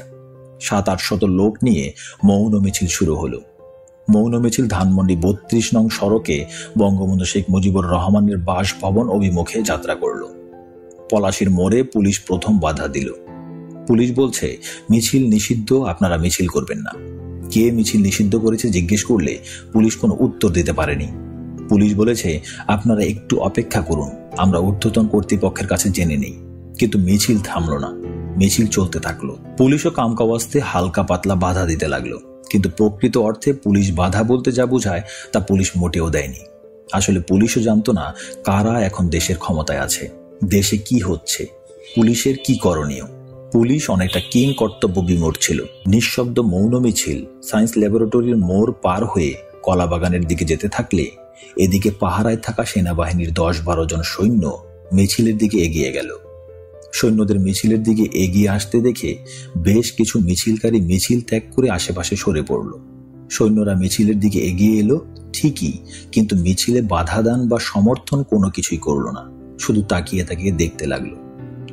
700-800 লোক নিয়ে মৌন মিছিল শুরু হলো। মৌন মিছিল ধানমন্ডি 32 নং সড়কে বঙ্গবন্ধু শেখ মুজিবুর রহমানের বাসভবন অভিমুখে যাত্রা করল। পলাশীর মোড়ে পুলিশ প্রথম বাধা দিল। পুলিশ বলছে মিছিল নিষিদ্ধ, আপনারা মিছিল করবেন না। কে মিছিল নিষিদ্ধ করেছে জিজ্ঞেস করলে পুলিশ কোনো উত্তর দিতে পারেনি। পুলিশ বলেছে আপনারা একটু অপেক্ষা করুন, আমরা ঊর্ধ্বতন কর্তৃপক্ষের কাছে জেনে নেই। কিন্তু মিছিল থামলো না, মিছিল চলতে থাকলো। পুলিশও কামকাওয়াস্তে হালকা পাতলা বাধা দিতে লাগলো, কিন্তু প্রকৃত অর্থে পুলিশ বাধা বলতে যা বোঝায় তা পুলিশ মোটেও দেয়নি। আসলে পুলিশও জানতো না কারা এখন দেশের ক্ষমতায় আছে, দেশে কি হচ্ছে, পুলিশের কি করণীয়। পুলিশ অনেকটা কিং কর্তব্য বিমূঢ় ছিল। নিঃশব্দ মৌন মিছিল সায়েন্স ল্যাবরেটরির মোড় পার হয়ে কলাবাগানের দিকে যেতে থাকলে এদিকে পাহারায় থাকা সেনাবাহিনীর 10-12 জন সৈন্য মিছিলের দিকে এগিয়ে গেল। সৈন্যদের মিছিলের দিকে এগিয়ে আসতে দেখে বেশ কিছু মিছিলকারী মিছিল ত্যাগ করে আশেপাশে সরে পড়ল। সৈন্যরা মিছিলের দিকে এগিয়ে এলো ঠিকই, কিন্তু মিছিলে বাধা দান বা সমর্থন কোনো কিছুই করল না, শুধু তাকিয়ে তাকিয়ে দেখতে লাগলো।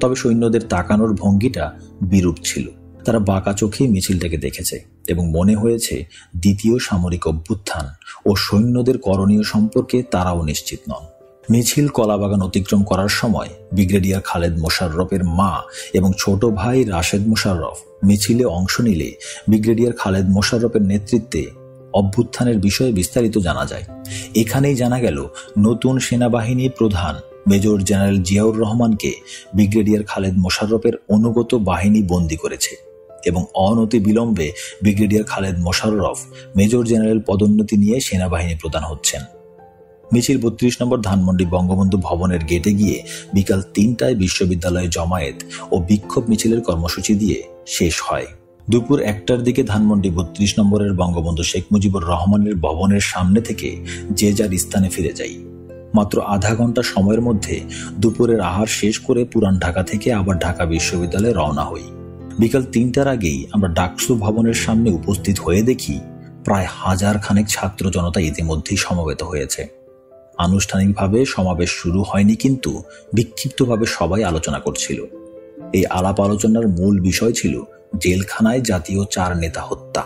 তবে সৈন্যদের তাকানোর ভঙ্গিটা বিরূপ ছিল। তারা বাঁকা চোখে মিছিলটাকে দেখেছে এবং মনে হয়েছে দ্বিতীয় সামরিক অভ্যুত্থান ও সৈন্যদের করণীয় সম্পর্কে তারাও নিশ্চিত নন। মিছিল কলাবাগান অতিক্রম করার সময় ব্রিগেডিয়ার খালেদ মোশাররফের মা এবং ছোট ভাই রাশেদ মোশাররফ মিছিলে অংশ নিলে ব্রিগেডিয়ার খালেদ মোশাররফের নেতৃত্বে অভ্যুত্থানের বিষয়ে বিস্তারিত জানা যায়। এখানেই জানা গেল নতুন সেনাবাহিনী প্রধান মেজর জেনারেল জিয়াউর রহমানকে ব্রিগেডিয়ার খালেদ মোশাররফের অনুগত বাহিনী বন্দী করেছে এবং অনতি বিলম্বে brigadier Khaled Mosharraf major general পদোন্নতি নিয়ে সেনাবাহিনী প্রধান হচ্ছেন। মিছিল 32 নম্বর ধানমন্ডি বঙ্গবন্ধু ভবনের গেটে গিয়ে বিকাল 3টায় বিশ্ববিদ্যালয়ে জমায়েত ও বিক্ষোভ মিছিলের কর্মসূচি দিয়ে শেষ হয়। দুপুর 1টার দিকে ধানমন্ডি 32 নম্বরের বঙ্গবন্ধু শেখ মুজিবুর রহমানের ভবনের সামনে থেকে যে যার স্থানে ফিরে যাই। মাত্র আধা ঘন্টা সময়ের মধ্যে দুপুরের আহার শেষ করে পুরান ঢাকা থেকে আবার ঢাকা বিশ্ববিদ্যালয়ে রওনা হই। বিকাল 3টার আগেই আমরা ডাকসু ভবনের সামনে উপস্থিত হয়ে দেখি প্রায় 1000 খানেক ছাত্র জনতা ইতিমধ্যেই সমবেত হয়েছে। আনুষ্ঠানিকভাবে সমাবেশ শুরু হয়নি, কিন্তু বিক্ষিপ্তভাবে সবাই আলোচনা করছিল। এই আলাপ আলোচনার মূল বিষয় ছিল জেলখানায় জাতীয় 4 নেতা হত্যা।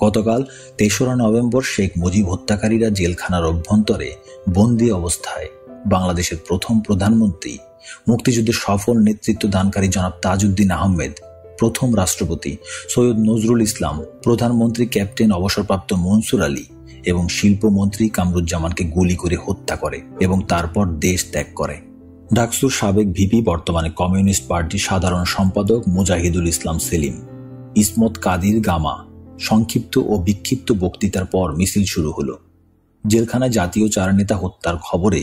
গতকাল 3রা নভেম্বর শেখ মুজিব হত্যাকারীরা জেলখানার অভ্যন্তরে বন্দী অবস্থায় বাংলাদেশের প্রথম প্রধানমন্ত্রী, মুক্তিযুদ্ধের সফল নেতৃত্ব দানকারী জনাব তাজউদ্দিন আহমেদ, প্রথম রাষ্ট্রপতি সৈয়দ নজরুল ইসলাম, প্রধানমন্ত্রী ক্যাপ্টেন অবসরপ্রাপ্ত মনসুর আলী এবং শিল্পমন্ত্রী কামরুজ্জামানকে গুলি করে হত্যা করে এবং তারপর দেশ ত্যাগ করে। ডাকসুর সাবেক ভিপি, বর্তমানে কমিউনিস্ট পার্টির সাধারণ সম্পাদক মুজাহিদুল ইসলাম সেলিম, ইসমত কাদির গামা সংক্ষিপ্ত ও বিক্ষিপ্ত বক্তৃতার পর মিছিল শুরু হলো। জেলখানায় জাতীয় 4 নেতা হত্যার খবরে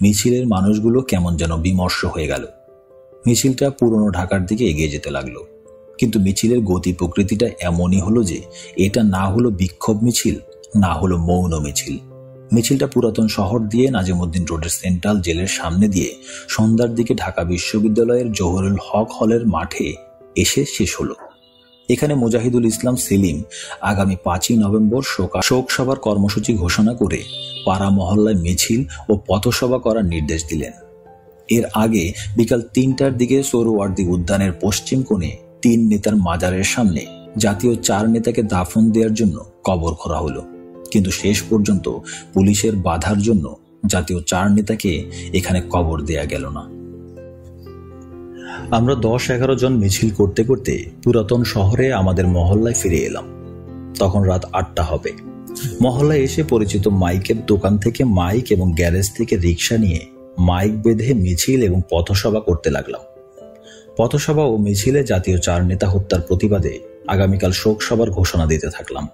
মিছিলের মানুষগুলো কেমন যেন বিমর্ষ হয়ে গেল। মিছিলটা পুরনো ঢাকার দিকে এগিয়ে যেতে লাগলো, কিন্তু মিছিলের গতি প্রকৃতিটা এমনই হলো যে এটা না হলো বিক্ষোভ মিছিল, না হলো মৌন মিছিল। মিছিলটা পুরাতন শহর দিয়ে নাজিমউদ্দিন রোডের সেন্ট্রাল জেলের সামনে দিয়ে সন্ধ্যার দিকে ঢাকা বিশ্ববিদ্যালয়ের জহুরুল হক হলের মাঠে এসে শেষ হলো। এখানে মুজাহিদুল ইসলাম সেলিম আগামী 5ই নভেম্বর শোক সভার কর্মসূচি ঘোষণা করে পাড়া মহল্লায় মিছিল ও পথসভা করার নির্দেশ দিলেন। এর আগে বিকাল 3টার দিকে সোহরাওয়ার্দী উদ্যানের পশ্চিম কোণে 3 নেতার মাজারের সামনে জাতীয় 4 নেতাকে দাফন দেওয়ার জন্য কবর খোঁড়া হলো, কিন্তু শেষ পর্যন্ত পুলিশের বাধার জন্য জাতীয় 4 নেতাকে এখানে কবর দেয়া গেল না। আমরা 10-11 জন মিছিল করতে করতে পুরাতন শহরে আমাদের মহল্লায় ফিরে এলাম। তখন রাত 8টা হবে। মহল্লায় এসে পরিচিত মাইকের দোকান থেকে মাইক এবং গ্যারেজ থেকে রিক্সা নিয়ে মাইক বেঁধে মিছিল এবং পথসভা করতে লাগলাম। পথসভা ও মিছিলে জাতীয় 4 নেতা হত্যার প্রতিবাদে আগামীকাল শোক সভার ঘোষণা দিতে থাকলাম।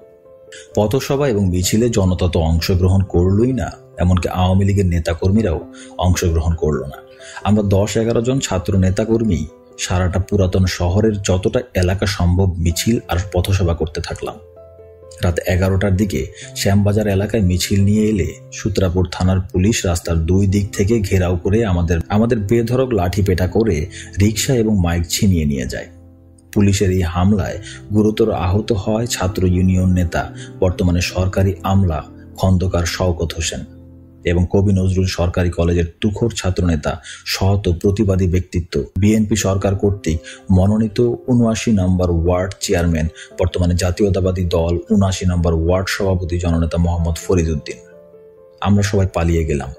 পথসভা এবং মিছিলে জনতা তো অংশগ্রহণ করলই না, এমনকি আওয়ামী লীগের নেতাকর্মীরাও অংশগ্রহণ করল না। আমরা 10-11 জন ছাত্র নেতাকর্মী সারাটা পুরাতন শহরের যতটা এলাকা সম্ভব মিছিল আর পথসভা করতে থাকলাম। রাত 11টার দিকে শ্যামবাজার এলাকায় মিছিল নিয়ে এলে সূত্রাপুর থানার পুলিশ রাস্তার 2 দিক থেকে ঘেরাও করে আমাদের বেধড়ক লাঠি পেটা করে রিক্সা এবং মাইক ছিনিয়ে নিয়ে যায়। পুলিশের এই হামলায় গুরুতর আহত হয় ছাত্র ইউনিয়ন নেতা, বর্তমানে সরকারি আমলা খন্দকার শওকত হোসেন এবং কবি নজরুল সরকারি কলেজের তুখোর ছাত্রনেতা সহত প্রতিবাদী ব্যক্তিত্ব, বিএনপি সরকার কর্তৃক মনোনীত 79 নম্বর ওয়ার্ড চেয়ারম্যান, বর্তমানে জাতীয়তাবাদী দল 79 নম্বর ওয়ার্ড সভাপতি জননেতা মোহাম্মদ ফরিদ উদ্দিন। আমরা সবাই পালিয়ে গেলাম।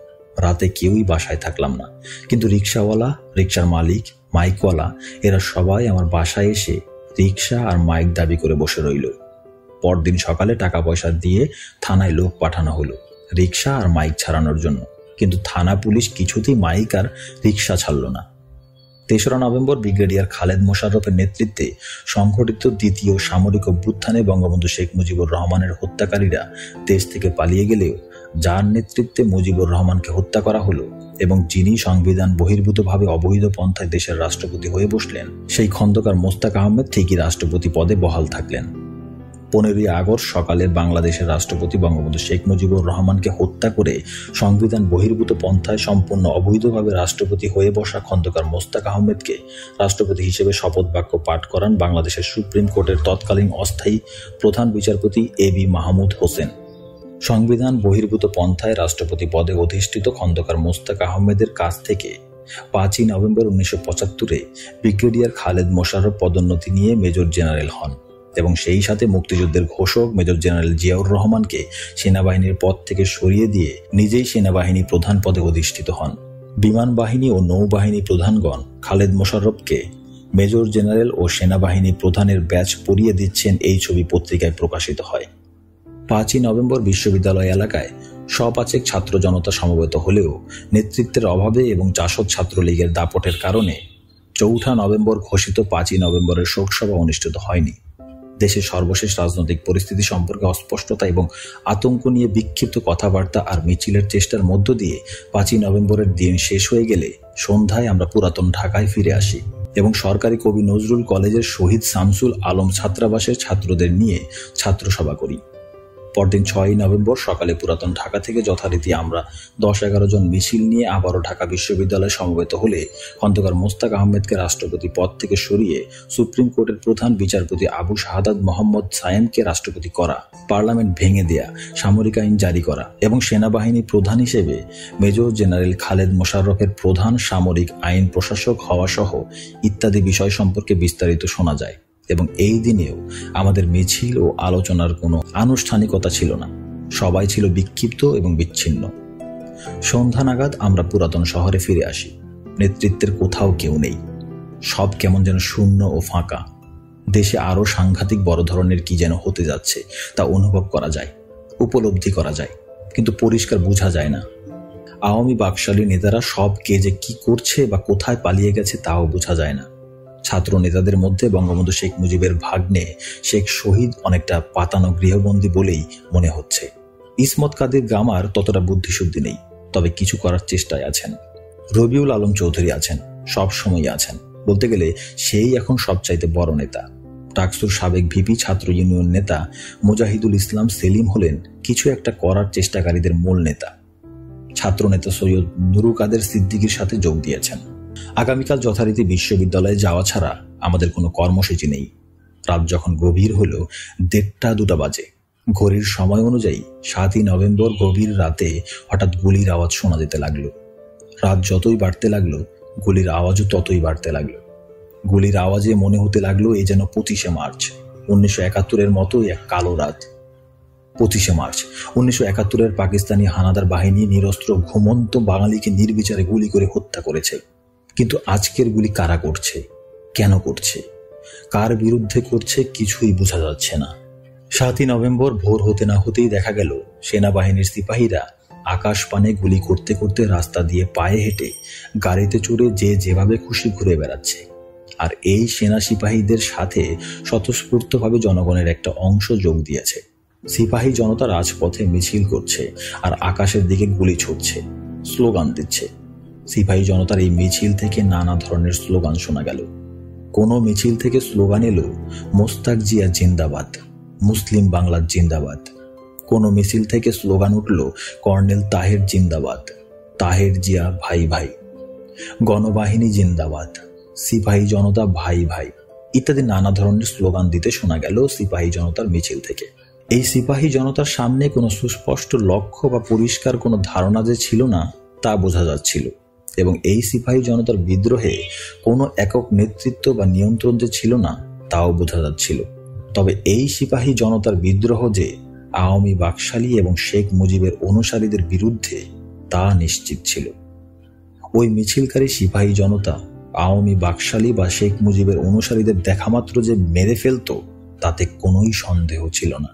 রাতে কেউই বাসায় থাকলাম না, কিন্তু রিক্সাওয়ালা, রিক্সার মালিক, মাইকওয়ালা এরা সবাই আমার বাসায় এসে রিক্সা আর মাইক দাবি করে বসে রইল। পরদিন সকালে টাকা পয়সা দিয়ে থানায় লোক পাঠানো হলো রিক্সা আর মাইক ছাড়ানোর জন্য, কিন্তু থানা পুলিশ কিছুতেই মাইক আর রিক্সা ছাড়ল না। 3রা নভেম্বর ব্রিগেডিয়ার খালেদ মোশাররফের নেতৃত্বে সংঘটিত দ্বিতীয় সামরিক অভ্যুত্থানে বঙ্গবন্ধু শেখ মুজিবুর রহমানের হত্যাকারীরা দেশ থেকে পালিয়ে গেলেও যার নেতৃত্বে মুজিবুর রহমানকে হত্যা করা হলো এবং যিনি সংবিধান বহির্ভূতভাবে অবৈধ পন্থায় দেশের রাষ্ট্রপতি হয়ে বসলেন, সেই খন্দকার মোস্তাক আহমেদ ঠিকই রাষ্ট্রপতি পদে বহাল থাকলেন। 15ই আগস্ট সকালে বাংলাদেশের রাষ্ট্রপতি বঙ্গবন্ধু শেখ মুজিবুর রহমানকে হত্যা করে সংবিধান বহির্ভূত পন্থায় সম্পূর্ণ অবৈধভাবে রাষ্ট্রপতি হয়ে বসা খন্দকার মোস্তাক আহমেদকে রাষ্ট্রপতি হিসেবে শপথ বাক্য পাঠ করান বাংলাদেশের সুপ্রিম কোর্টের তৎকালীন অস্থায়ী প্রধান বিচারপতি এবি মাহমুদ হোসেন। সংবিধান বহির্ভূত পন্থায় রাষ্ট্রপতি পদে অধিষ্ঠিত খন্দকার মোস্তাক আহমেদের কাছ থেকে 5ই নভেম্বর 1975-এ ব্রিগেডিয়ার খালেদ মোশাররফ পদোন্নতি নিয়ে মেজর জেনারেল হন এবং সেই সাথে মুক্তিযুদ্ধের ঘোষক মেজর জেনারেল জিয়াউর রহমানকে সেনাবাহিনীর পদ থেকে সরিয়ে দিয়ে নিজেই সেনাবাহিনী প্রধান পদে অধিষ্ঠিত হন। বিমান বাহিনী ও নৌবাহিনী প্রধানগণ খালেদ মোশাররফকে মেজর জেনারেল ও সেনাবাহিনী প্রধানের ব্যাচ পরিয়ে দিচ্ছেন, এই ছবি পত্রিকায় প্রকাশিত হয়। 5ই নভেম্বর বিশ্ববিদ্যালয় এলাকায় সপাচেক ছাত্র জনতা সমবেত হলেও নেতৃত্বের অভাবে এবং জাসদ ছাত্রলীগের দাপটের কারণে 4 নভেম্বর ঘোষিত 5ই নভেম্বরের শোকসভা অনুষ্ঠিত হয়নি। দেশের সর্বশেষ রাজনৈতিক পরিস্থিতি সম্পর্কে অস্পষ্টতা এবং আতঙ্ক নিয়ে বিক্ষিপ্ত কথাবার্তা আর মিছিলের চেষ্টার মধ্য দিয়ে 5ই নভেম্বরের দিন শেষ হয়ে গেলে সন্ধ্যায় আমরা পুরাতন ঢাকায় ফিরে আসি এবং সরকারি কবি নজরুল কলেজের শহীদ শামসুল আলম ছাত্রাবাসের ছাত্রদের নিয়ে ছাত্রসভা করি। পরদিন 6ই নভেম্বর সকালে পুরাতন ঢাকা থেকে যথারীতি আমরা 10-11 জন মিছিল নিয়ে আবারও ঢাকা বিশ্ববিদ্যালয়ে সমবেত হলে খন্দকার মোস্তাক আহমেদকে রাষ্ট্রপতি পদ থেকে সরিয়ে সুপ্রিম কোর্টের প্রধান বিচারপতি আবু শাহাদাত মোহাম্মদ সায়েমকে রাষ্ট্রপতি করা, পার্লামেন্ট ভেঙে দেয়া, সামরিক আইন জারি করা এবং সেনাবাহিনী প্রধান হিসেবে মেজর জেনারেল খালেদ মোশাররফের প্রধান সামরিক আইন প্রশাসক হওয়া সহ ইত্যাদি বিষয় সম্পর্কে বিস্তারিত শোনা যায়। এবং এই দিনেও আমাদের মিছিল ও আলোচনার কোনো আনুষ্ঠানিকতা ছিল না, সবাই ছিল বিক্ষিপ্ত এবং বিচ্ছিন্ন। সন্ধ্যা নাগাদ আমরা পুরাতন শহরে ফিরে আসি। নেতৃত্বের কোথাও কেউ নেই, সব কেমন যেন শূন্য ও ফাঁকা। দেশে আরো সাংঘাতিক বড় ধরনের কি যেন হতে যাচ্ছে তা অনুভব করা যায়, উপলব্ধি করা যায়, কিন্তু পরিষ্কার বোঝা যায় না। আওয়ামী বাকশালী নেতারা সব কে যে কি করছে বা কোথায় পালিয়ে গেছে তাও বোঝা যায় না। ছাত্র নেতাদের মধ্যে বঙ্গবন্ধু শেখ মুজিবের ভাগ্নে শেখ শহীদ অনেকটা পাতানো গৃহবন্দী বলেই মনে হচ্ছে। ইসমত কাদের গামার ততটা বুদ্ধিশুদ্ধি নেই, তবে কিছু করার চেষ্টায় আছেন। রবিউল আলম চৌধুরী আছেন, সব সময় আছেন, বলতে গেলে সেই এখন সবচাইতে বড় নেতা। টাকসুর সাবেক ভিপি ছাত্র ইউনিয়ন নেতা মুজাহিদুল ইসলাম সেলিম হলেন কিছু একটা করার চেষ্টাকারীদের মূল নেতা। ছাত্র নেতা সৈয়দ নুরু কাদের সিদ্দিকীর সাথে যোগ দিয়েছেন। আগামীকাল যথারীতি বিশ্ববিদ্যালয়ে যাওয়া ছাড়া আমাদের কোনো কর্মসূচি নেই। রাত যখন গভীর হলো 1:30-2টা বাজে, ঘড়ির সময় অনুযায়ী 7ই নভেম্বর গভীর রাতে হঠাৎ গুলির আওয়াজ শোনা যেতে লাগলো। রাত যতই বাড়তে লাগলো গুলির আওয়াজও ততই বাড়তে লাগলো। গুলির আওয়াজে মনে হতে লাগলো এই যেন 25শে মার্চ, 1971-এর মতোই এক কালো রাত। 25শে মার্চ 1971-এর পাকিস্তানি হানাদার বাহিনী নিরস্ত্র ঘুমন্ত বাঙালিকে নির্বিচারে গুলি করে হত্যা করেছে। কিন্তু আজকের গুলি কারা করছে, কেন করছে, কার বিরুদ্ধে করছে কিছুই বোঝা যাচ্ছে না। 7ই নভেম্বর ভোর হতে না হতেই দেখা গেল সেনাবাহিনীর সিপাহীরা আকাশ পানে গুলি করতে করতে রাস্তা দিয়ে পায়ে হেঁটে গাড়িতে চড়ে যে যেভাবে খুশি ঘুরে বেড়াচ্ছে। আর এই সেনা সিপাহীদের সাথে স্বতঃস্ফূর্তভাবে জনগণের একটা অংশ যোগ দিয়েছে। সিপাহী জনতা রাজপথে মিছিল করছে আর আকাশের দিকে গুলি ছুটছে, স্লোগান দিচ্ছে। সিপাহী জনতার এই মিছিল থেকে নানা ধরনের স্লোগান শোনা গেল। কোনো মিছিল থেকে স্লোগান এলো মোস্তাক জিয়া জিন্দাবাদ, মুসলিম বাংলা জিন্দাবাদ। কোনো মিছিল থেকে স্লোগান উঠল কর্নেল তাহের জিন্দাবাদ, তাহের জিয়া ভাই ভাই, গণবাহিনী জিন্দাবাদ, সিপাহী জনতা ভাই ভাই ইত্যাদি নানা ধরনের স্লোগান দিতে শোনা গেল সিপাহী জনতার মিছিল থেকে। এই সিপাহী জনতার সামনে কোনো সুস্পষ্ট লক্ষ্য বা পরিষ্কার কোনো ধারণা যে ছিল না তা বোঝা যাচ্ছিল, এবং এই সিপাহী জনতার বিদ্রোহে কোনো একক নেতৃত্ব বা নিয়ন্ত্রণ যে ছিল না তাও বোঝা যাচ্ছিল। তবে এই সিপাহী জনতার বিদ্রোহ যে আওয়ামী বাকশালী এবং শেখ মুজিবের অনুসারীদের বিরুদ্ধে তা নিশ্চিত ছিল। ওই মিছিলকারী সিপাহী জনতা আওয়ামী বাকশালী বা শেখ মুজিবের অনুসারীদের দেখামাত্র যে মেরে ফেলত তাতে কোনোই সন্দেহ ছিল না।